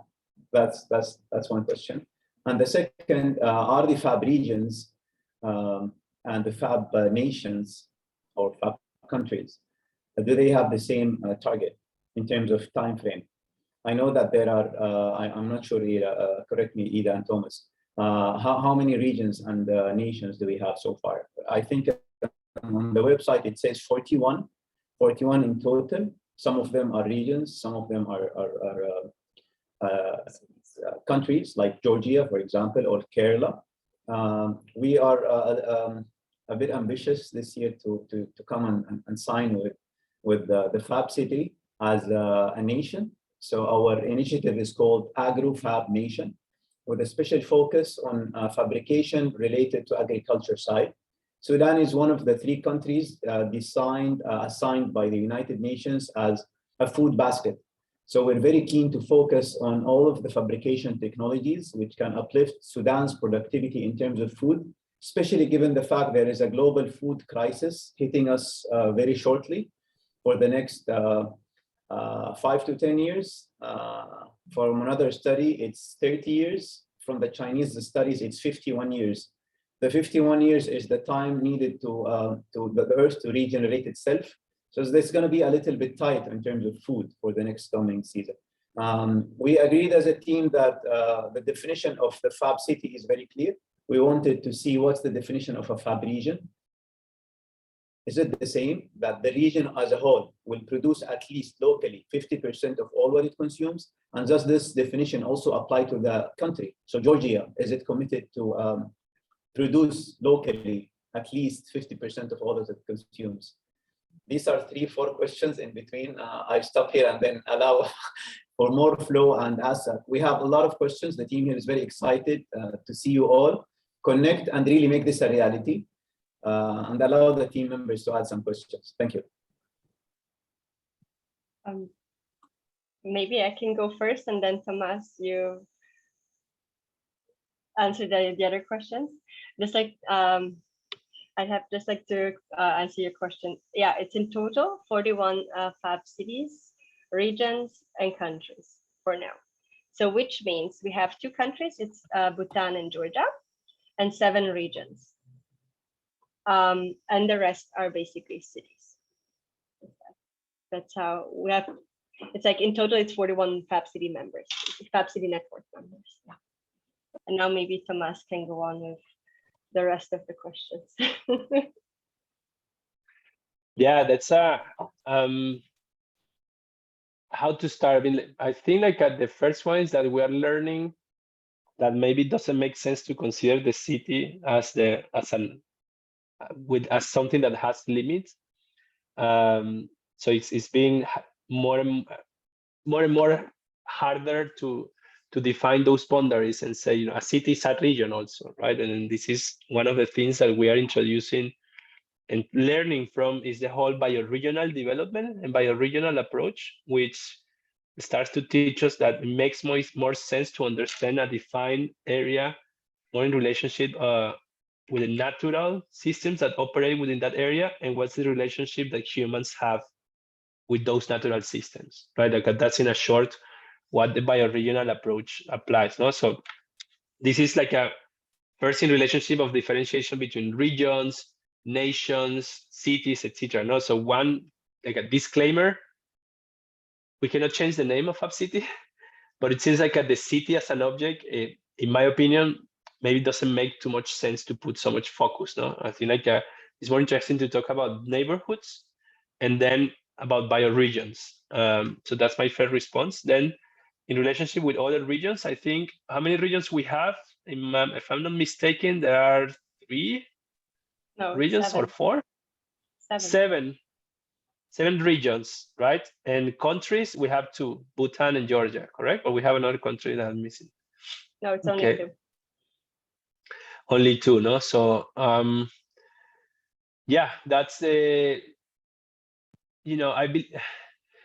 That's one question. And the second, are the Fab regions and the Fab nations or Fab countries, do they have the same target in terms of time frame? I know that there are, I'm not sure, correct me, Ida and Thomas, how many regions and nations do we have so far? I think on the website it says 41 in total. Some of them are regions, some of them are countries like Georgia, for example, or Kerala. We are a bit ambitious this year to come and sign with the Fab City as a nation. So our initiative is called Agro Fab Nation, with a special focus on fabrication related to agriculture side. Sudan is one of the 3 countries assigned by the United Nations as a food basket. So we're very keen to focus on all of the fabrication technologies which can uplift Sudan's productivity in terms of food, especially given the fact there is a global food crisis hitting us very shortly for the next 5 to 10 years. From another study, it's 30 years. From the Chinese studies, it's 51 years. The 51 years is the time needed to the earth to regenerate itself. So it's going to be a little bit tight in terms of food for the next coming season. We agreed as a team that the definition of the Fab City is very clear. We wanted to see what's the definition of a Fab region. Is it the same that the region as a whole will produce at least locally 50% of all what it consumes? And does this definition also apply to the country? So Georgia, is it committed to produce locally at least 50% of all that it consumes? These are 3-4 questions in between. I stop here and then allow for more flow and answer. We have a lot of questions. The team here is very excited to see you all connect and really make this a reality. And allow the team members to add some questions. Thank you. Maybe I can go first, and then Tomas, you answer the other questions. Just like I'd have just like to answer your question. Yeah, it's in total 41 Fab cities, regions, and countries for now. So which means we have 2 countries, it's Bhutan and Georgia, and 7 regions. And the rest are basically cities. That's how we have, it's like in total, it's 41 Fab City members, Fab City network members. Yeah. And now maybe Tomas can go on with the rest of the questions. Yeah, that's how to start. I mean, I think like the first one is that we are learning that maybe it doesn't make sense to consider the city as something that has limits. So it's being more and more harder to define those boundaries and say, a city is a region also, right? And this is one of the things that we are introducing and learning from is the whole bioregional development and bioregional approach, which starts to teach us that it makes more sense to understand a defined area more in relationship with the natural systems that operate within that area, and what's the relationship that humans have with those natural systems, right? Like that's in a short what the bioregional approach applies. No, so this is like a first in relationship of differentiation between regions, nations, cities, etc. No, so one like a disclaimer: we cannot change the name of Fab City, but it seems like the city as an object, in my opinion, maybe doesn't make too much sense to put so much focus. No, I think like it's more interesting to talk about neighborhoods and then about bioregions. So that's my first response. Then in relationship with other regions, I think how many regions we have? If I'm not mistaken, there are 3 regions 7. or 4? 7 regions, right? And countries, we have 2, Bhutan and Georgia, correct? Or we have another country that I'm missing? No, it's only 2. Only 2, no? So yeah, that's the,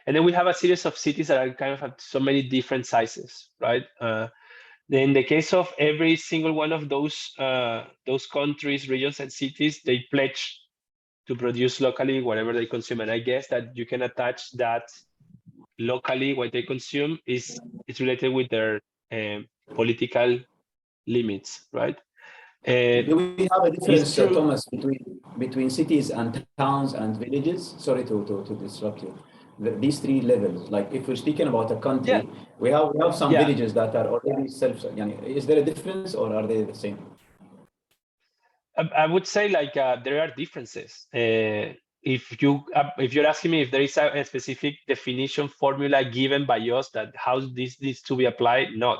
and then we have a series of cities that are kind of have so many different sizes, right? Then in the case of every single one of those countries, regions, and cities, they pledge to produce locally whatever they consume. And I guess that you can attach that locally what they consume it's related with their political limits, right? Do we have a difference, Thomas, between cities and towns and villages? Sorry to disrupt you. These 3 levels, like if we're speaking about a country, we have some villages that are already is there a difference or are they the same? I would say like there are differences. If you're asking me if there is a specific definition formula given by us that how this needs to be applied, not.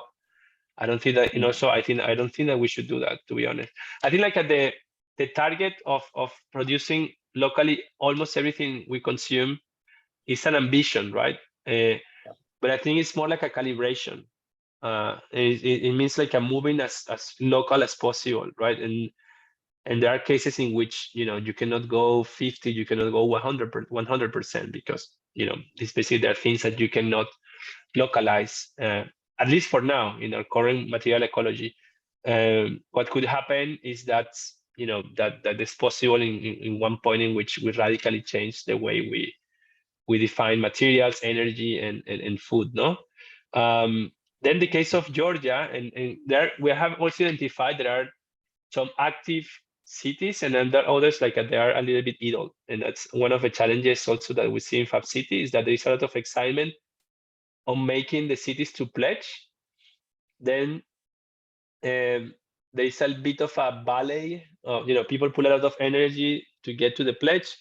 I don't think that, so I don't think that we should do that, to be honest. I think like the target of producing locally almost everything we consume is an ambition, right? But I think it's more like a calibration. It means like a moving as local as possible, right? And there are cases in which, you cannot go 50, you cannot go 100%, because, especially there are things that you cannot localize, at least for now, in our current material ecology. What could happen is that, that it's possible in one point in which we radically change the way we define materials, energy, and food, no? Then the case of Georgia, and there we have also identified there are some active cities, and then there are others like they are a little bit idle. And that's one of the challenges also that we see in Fab City, is that there is a lot of excitement on making the cities to pledge, then there is a bit of a ballet. People put a lot of energy to get to the pledge,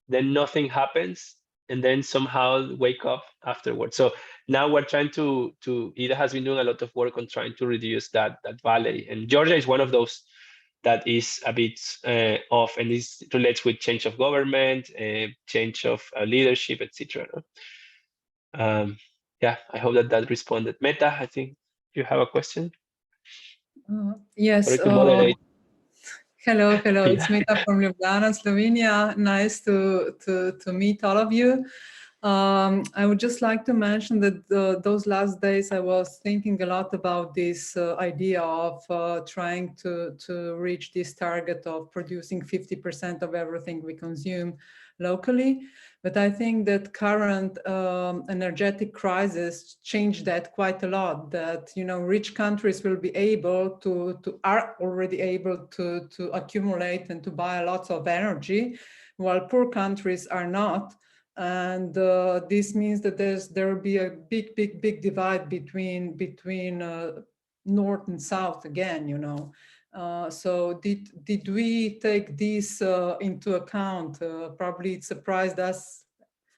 then nothing happens, and then somehow wake up afterwards. So now we're trying to Ida has been doing a lot of work on trying to reduce that ballet, and Georgia is one of those that is a bit off, and this relates with change of government, change of leadership, etc. Yeah, I hope that responded. Meta, I think you have a question. Yes. Sorry to moderate. Hello, Yeah. it's Meta from Ljubljana, Slovenia. Nice to meet all of you. I would just like to mention that those last days I was thinking a lot about this idea of trying to reach this target of producing 50% of everything we consume locally. But I think that current energetic crisis changed that quite a lot, that, rich countries will be able are already able to accumulate and to buy lots of energy, while poor countries are not. And this means that there will be a big divide between North and South again, So did we take this into account? Probably it surprised us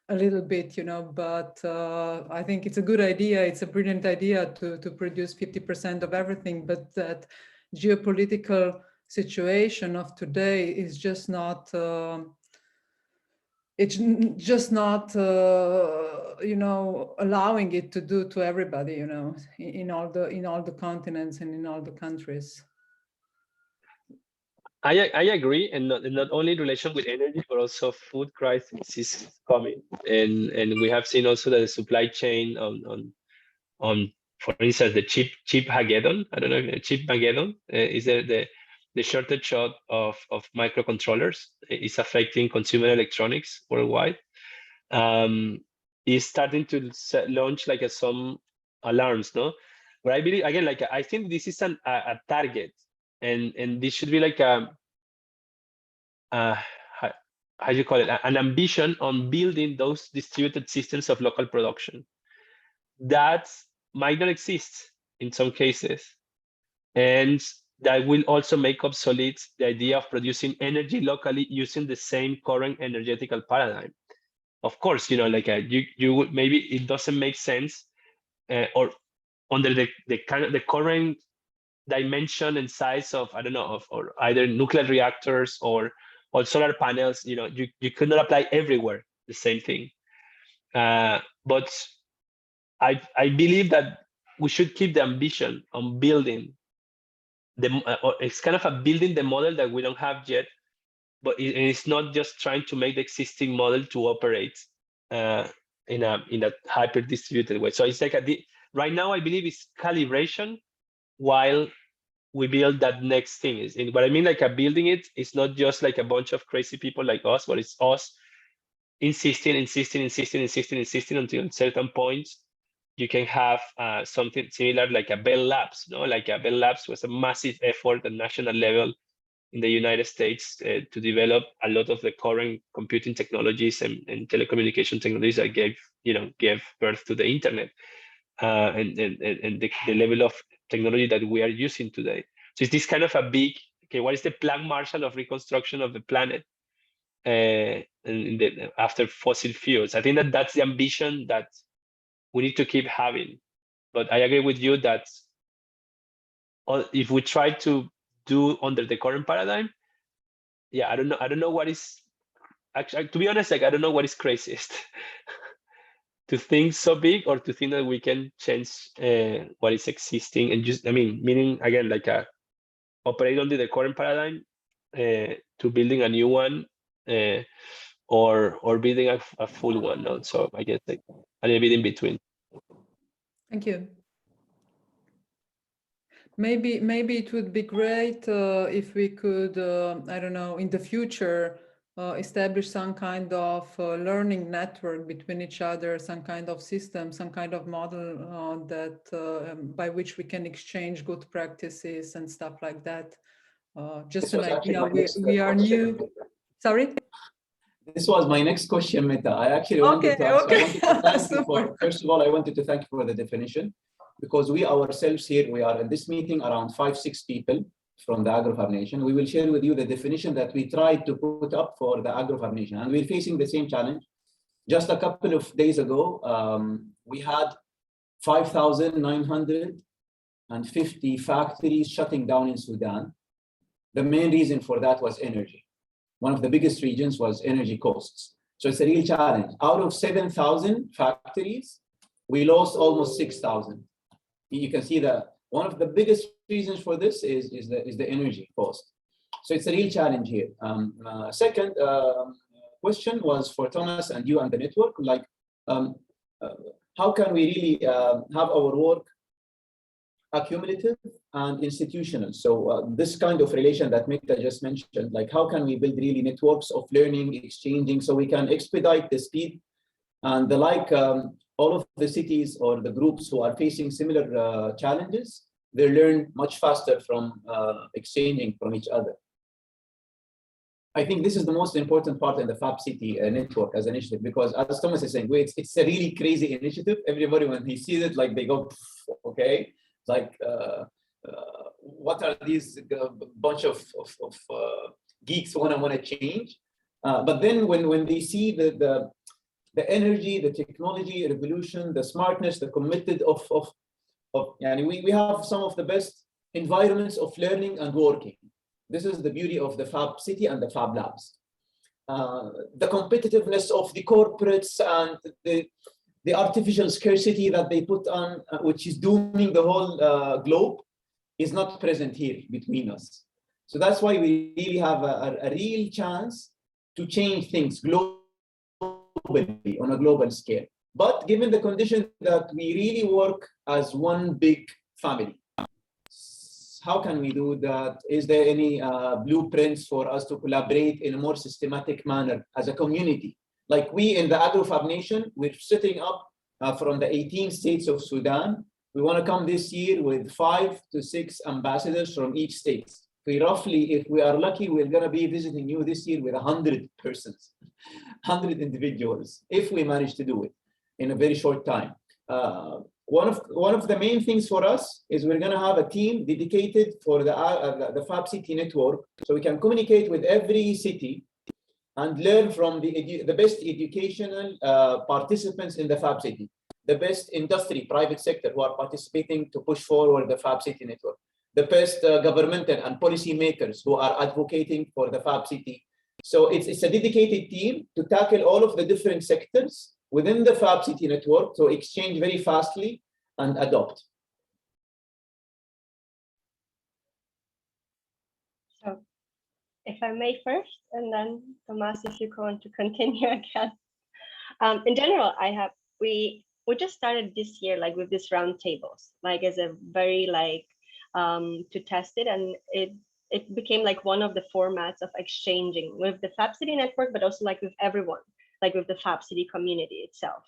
a little bit, but I think it's a good idea. It's a brilliant idea to produce 50% of everything, but that geopolitical situation of today is just not allowing it to do to everybody, in all the continents and in all the countries. I agree, and not only in relation with energy, but also food crisis is coming, and we have seen also that the supply chain on for instance the chip Hageddon. I don't know, chip Hageddon is the shortage of microcontrollers is affecting consumer electronics worldwide. Is starting to launch like some alarms, no? But I believe again, like I think this is a target, and this should be like how do you call it, an ambition on building those distributed systems of local production that might not exist in some cases, and that will also make obsolete the idea of producing energy locally using the same current energetical paradigm. Of course, like you would, maybe it doesn't make sense, or under the current dimension and size of, I don't know, or either nuclear reactors or solar panels, you could not apply everywhere the same thing. But I believe that we should keep the ambition on building it's kind of a building the model that we don't have yet, but it's not just trying to make the existing model to operate in a hyper distributed way. So it's like right now I believe it's calibration while we build that next thing. Is what I mean, like building it's not just like a bunch of crazy people like us, but it's us insisting until certain points you can have something similar like a Bell Labs. Like a Bell Labs was a massive effort at national level in the United States to develop a lot of the current computing technologies and telecommunication technologies that gave birth to the internet and the level of technology that we are using today. So it's this kind of a big, okay, what is the plan Marshall of reconstruction of the planet after fossil fuels? I think that's the ambition that we need to keep having. But I agree with you that if we try to do under the current paradigm, yeah, I don't know what is actually, to be honest, like I don't know what is craziest. To think so big or to think that we can change what is existing and just, meaning again, like operate under the current paradigm to building a new one or building a full one. No? So I guess like a little bit in between. Thank you. Maybe it would be great if we could, I don't know, in the future, establish some kind of learning network between each other, some kind of system, some kind of model by which we can exchange good practices and stuff like that. Just an idea. We are new. Sorry? This was my next question, Meta. I actually wanted to ask, I wanted to thank you for, first of all, I wanted to thank you for the definition, because we ourselves here, we are in this meeting around 5-6 people from the AgroFab Nation. We will share with you the definition that we tried to put up for the AgroFab Nation, and we're facing the same challenge. Just a couple of days ago, we had 5,950 factories shutting down in Sudan. The main reason for that was energy. One of the biggest regions was energy costs. So it's a real challenge. Out of 7,000 factories, we lost almost 6,000. You can see that one of the biggest reasons for this is the energy cost. So it's a real challenge here. Second question was for Thomas and you and the network, like how can we really have our work accumulative and institutional? So this kind of relation that Mita just mentioned, like how can we build really networks of learning, exchanging, so we can expedite the speed and the like. All of the cities or the groups who are facing similar challenges, they learn much faster from exchanging from each other. I think this is the most important part in the Fab City network as an initiative, because as Thomas is saying, it's a really crazy initiative. Everybody, when he sees it, like they go, okay, like what are these bunch of geeks want to change? But then when they see the energy, the technology revolution, the smartness, the committed we have some of the best environments of learning and working. This is the beauty of the Fab City and the Fab Labs. The competitiveness of the corporates and the artificial scarcity that they put on, which is dooming the whole globe, is not present here between us. So that's why we really have a real chance to change things globally, on a global scale. But given the condition that we really work as one big family, how can we do that? Is there any blueprints for us to collaborate in a more systematic manner as a community? Like we in the AgroFab Nation, we're setting up from the 18 states of Sudan. We want to come this year with 5 to 6 ambassadors from each state. We roughly, if we are lucky, we're going to be visiting you this year with 100 persons, 100 individuals, if we manage to do it in a very short time. One of the main things for us is we're going to have a team dedicated for the Fab City network, so we can communicate with every city and learn from the best educational participants in the Fab City, the best industry, private sector who are participating to push forward the Fab City network, the best governmental and policy makers who are advocating for the Fab City. So it's a dedicated team to tackle all of the different sectors within the Fab City network, to exchange very fastly and adopt. So if I may first, and then Tomas, if you want to continue again. In general, we just started this year, like with these round tables, like as a very to test it, and it became like one of the formats of exchanging with the Fab City network, but also like with everyone, like with the Fab City community itself,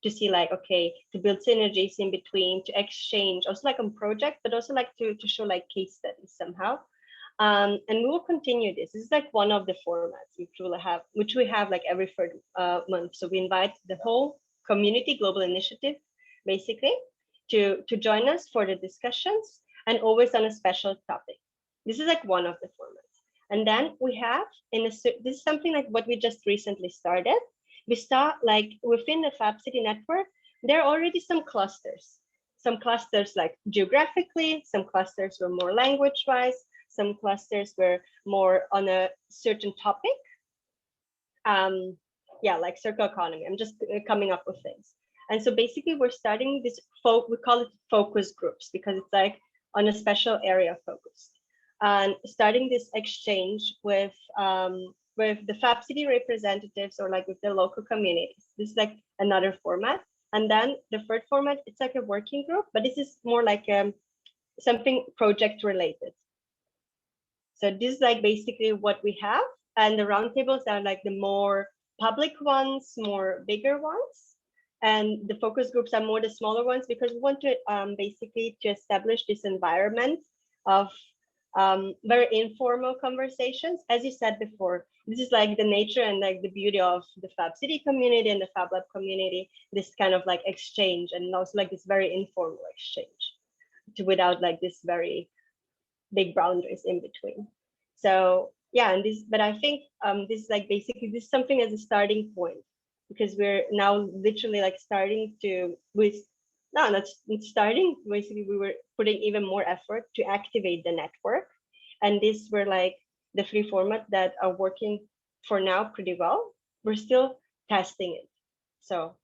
to see like, okay, to build synergies in between, to exchange, also like on project, but also like to show like case studies somehow. And we will continue this. This is like one of the formats which we have like every third month. So we invite the whole community global initiative, basically, to join us for the discussions, and always on a special topic. This is like one of the formats. And then we have, this is something like what we just recently started. We start like within the Fab City network, there are already some clusters. Some clusters like geographically, some clusters were more language-wise, some clusters were more on a certain topic. Yeah, like circular economy. I'm just coming up with things. And so basically we're starting this, we call it focus groups, because it's like on a special area focused. And starting this exchange with the Fab City representatives, or like with the local communities. This is like another format. And then the third format, it's like a working group, but this is more like something project related. So this is like basically what we have. And the roundtables are like the more public ones, more bigger ones. And the focus groups are more the smaller ones, because we want to basically to establish this environment of very informal conversations. As you said before, this is like the nature and like the beauty of the Fab City community and the Fab Lab community, this kind of like exchange, and also like this very informal exchange without like this very big boundaries in between. So yeah, and this, but I think this is like basically this is something as a starting point, because we're now literally like starting to starting, basically we were putting even more effort to activate the network, and these were like the 3 formats that are working for now pretty well. We're still testing it. So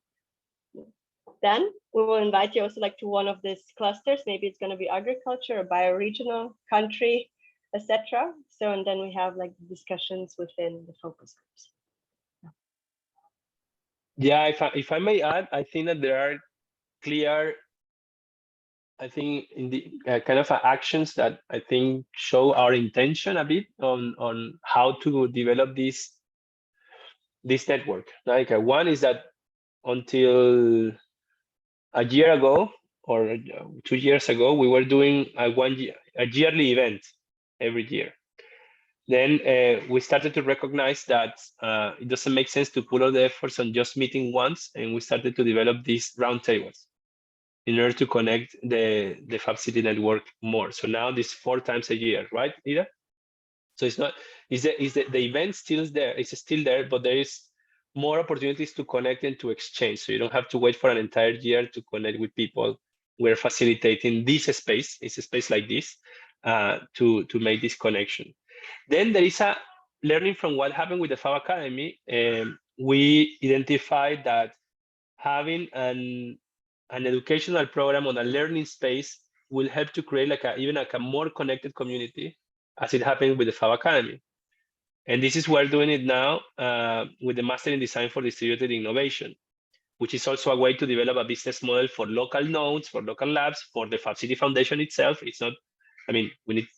then we will invite you also like to one of these clusters. Maybe it's going to be agriculture or bioregional, country, etc. So, and then we have like discussions within the focus groups. Yeah, if I may add, I think that there are clear, I think, in the kind of actions that I think show our intention a bit on how to develop this network. Like one is that until a year ago or 2 years ago, we were doing a yearly event every year. Then we started to recognize that it doesn't make sense to put all the efforts on just meeting once, and we started to develop these roundtables in order to connect the Fab City network more. So now this 4 times a year, right, Ida? So it's not, the event still there, it's still there, but there is more opportunities to connect and to exchange. So you don't have to wait for an entire year to connect with people. We're facilitating this space, it's a space like this, to make this connection. Then there is a learning from what happened with the Fab Academy. We identified that having an educational program on a learning space will help to create like even like a more connected community, as it happened with the Fab Academy. And this is we're doing it now with the Master in Design for Distributed Innovation, which is also a way to develop a business model for local nodes, for local labs, for the Fab City Foundation itself. It's not, I mean, we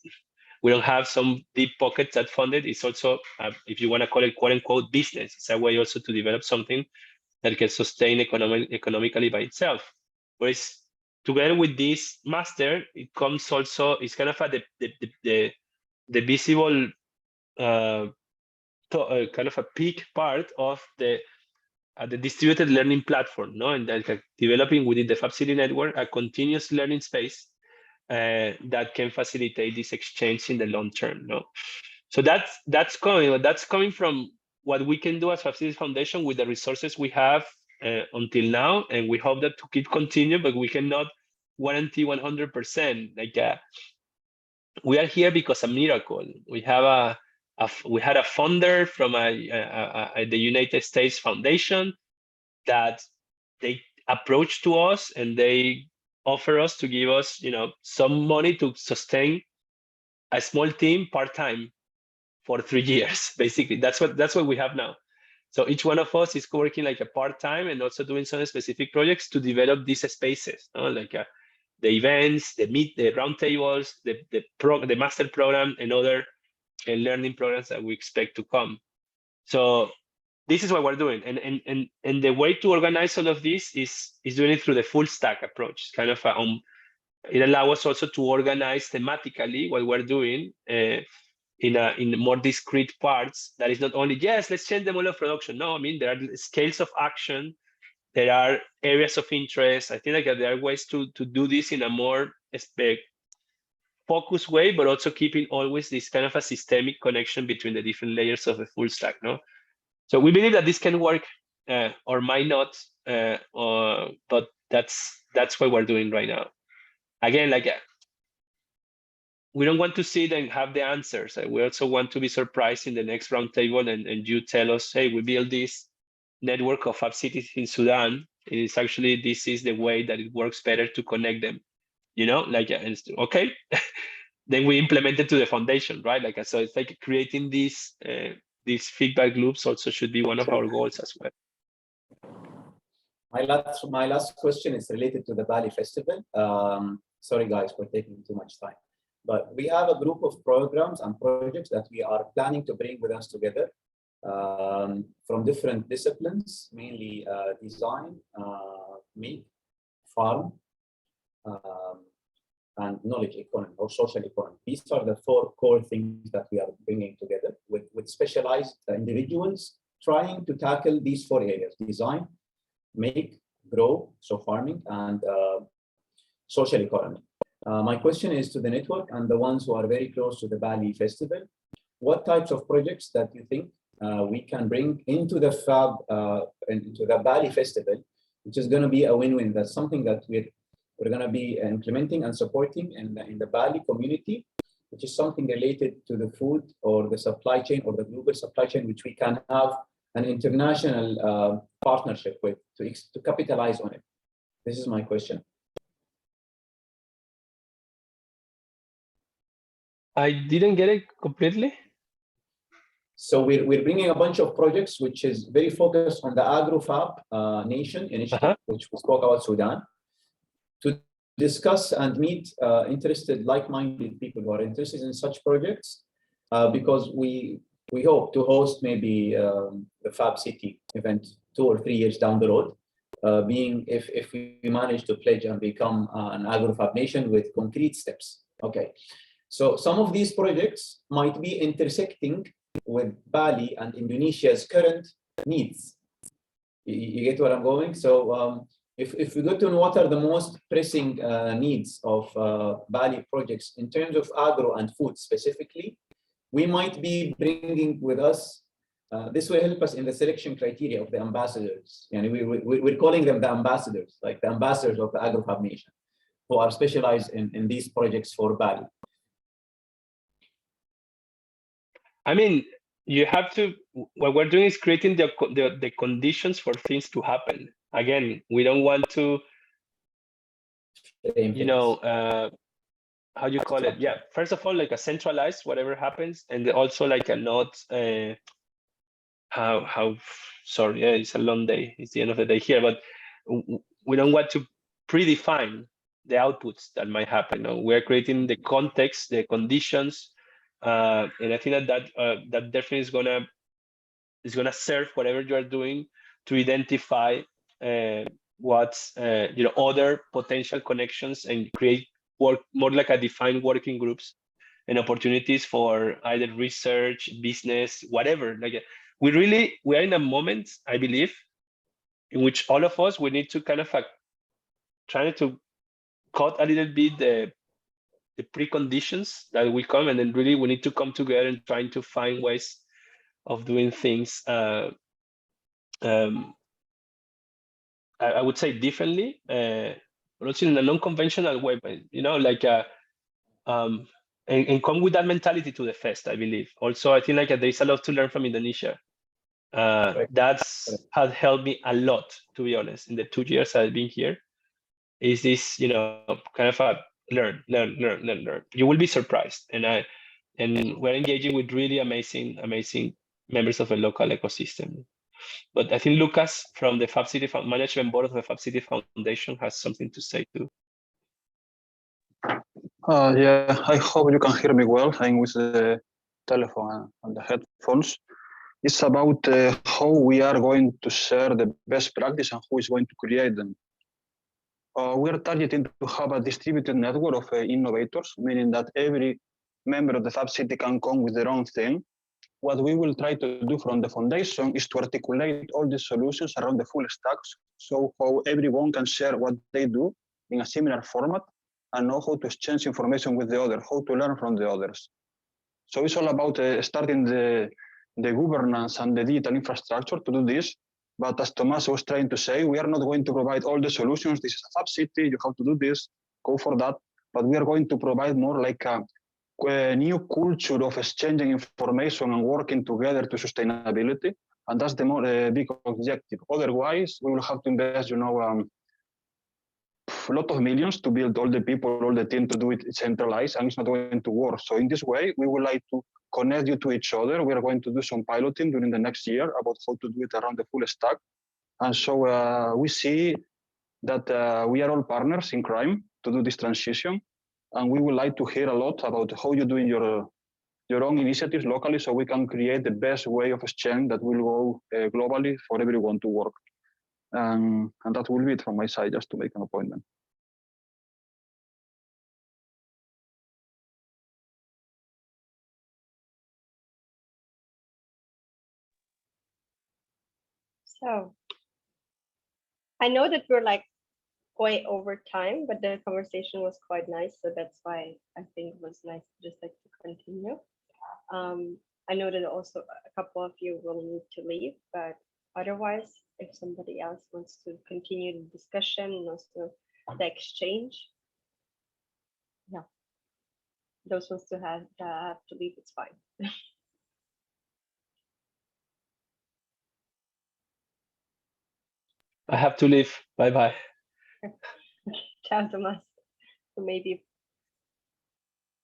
don't have some deep pockets that fund it. It's also, if you want to call it quote unquote business, it's a way also to develop something that can sustain economically by itself. Whereas together with this master, it comes also, it's kind of the visible kind of a peak part of the distributed learning platform, no? And that developing within the Fab City network a continuous learning space that can facilitate this exchange in the long term, no? So that's coming from what we can do as Fab City Foundation with the resources we have until now, and we hope that to keep continue, but we cannot guarantee 100%. Like we are here because a miracle. We have we had a funder from the United States Foundation that they approached to us, and they offer us to give us, some money to sustain a small team part-time for 3 years. Basically, that's what we have now. So each one of us is working like a part-time and also doing some specific projects to develop these spaces, like the events, the roundtables, the master program, and other learning programs that we expect to come. So this is what we're doing, and the way to organize all of this is doing it through the full stack approach. It's kind of it allows us also to organize thematically what we're doing in more discrete parts. That is not only, yes, let's change the model of production. No, I mean, there are scales of action, there are areas of interest. I think like there are ways to do this in a more focused way, but also keeping always this kind of a systemic connection between the different layers of the full stack, no? So we believe that this can work or might not, but that's what we're doing right now. Again, like we don't want to sit and have the answers. We also want to be surprised in the next roundtable, and you tell us, hey, we built this network of Fab cities in Sudan. It's actually, this is the way that it works better to connect them. Like, okay, then we implement it to the foundation, right? Like, so it's like creating these feedback loops also should be one of our goals as well. My last question is related to the Bali Festival. Sorry, guys, for taking too much time. But we have a group of programs and projects that we are planning to bring with us together from different disciplines, mainly design, meat, farm, and knowledge economy or social economy. These are the 4 core things that we are bringing together with specialized individuals trying to tackle these 4 areas: design, make, grow, so farming, and social economy. My question is to the network and the ones who are very close to the Bali Festival. What types of projects that you think we can bring into the into the Bali Festival, which is going to be a win-win? That's something that we're going to be implementing and supporting in the Bali community, which is something related to the food or the supply chain or the global supply chain, which we can have an international partnership with to capitalize on it. This is my question. I didn't get it completely. So we're bringing a bunch of projects, which is very focused on the AgroFab Nation initiative, which we spoke about Sudan, to discuss and meet interested, like-minded people who are interested in such projects, because we hope to host maybe the Fab City event 2 or 3 years down the road, being if we manage to pledge and become an AgroFab Nation with concrete steps. Okay. So some of these projects might be intersecting with Bali and Indonesia's current needs. You get where I'm going? So if we go to what are the most pressing needs of Bali projects in terms of agro and food specifically, we might be bringing with us, this will help us in the selection criteria of the ambassadors. And we're calling them the ambassadors, like the ambassadors of the AgroFab Nation, who are specialized in these projects for Bali. I mean, you have to, what we're doing is creating the conditions for things to happen. Again, we don't want to, you know, how do you call it? Yeah, first of all, like a centralized, whatever happens, and also like a not, sorry, yeah, it's a long day. It's the end of the day here, but we don't want to predefine the outputs that might happen. No? We're creating the context, the conditions, and I think that definitely is gonna serve whatever you are doing to identify what's other potential connections and create more like a defined working groups and opportunities for either research, business, whatever. Like we are in a moment, I believe, in which all of us we need to kind of trying to cut a little bit the preconditions that will come, and then really we need to come together and trying to find ways of doing things. I would say differently, but also in a non-conventional way. But, you know, like and come with that mentality to the fest. I believe. Also, I think like there is a lot to learn from Indonesia. That's has helped me a lot, to be honest. In the 2 years I've been here, is this kind of a learn. You will be surprised, and we're engaging with really amazing members of the local ecosystem. But I think Lucas from the Fab City Management Board of the Fab City Foundation has something to say too. Yeah, I hope you can hear me well. I'm with the telephone and the headphones. It's about how we are going to share the best practice and who is going to create them. We are targeting to have a distributed network of innovators, meaning that every member of the Fab City can come with their own thing. What we will try to do from the foundation is to articulate all the solutions around the full stacks, so how everyone can share what they do in a similar format and know how to exchange information with the other, how to learn from the others. So it's all about starting the governance and the digital infrastructure to do this. But as Thomas was trying to say, we are not going to provide all the solutions. This is a Fab City, you have to do this, go for that. But we are going to provide more like a new culture of exchanging information and working together to sustainability. And that's the more big objective. Otherwise, we will have to invest, a lot of millions to build all the people, all the team to do it centralized, and it's not going to work. So in this way, we would like to connect you to each other. We are going to do some piloting during the next year about how to do it around the full stack. And so we see that we are all partners in crime to do this transition. And we would like to hear a lot about how you're doing your own initiatives locally, so we can create the best way of exchange that will go globally for everyone to work. And that will be it from my side, just to make an appointment. So I know that we're like way over time, but the conversation was quite nice. So that's why I think it was nice just like to continue. I know that also a couple of you will need to leave, but otherwise, if somebody else wants to continue the discussion and also the exchange, yeah, those ones to have to leave, it's fine. I have to leave. Bye bye. Ciao, Tomas. So maybe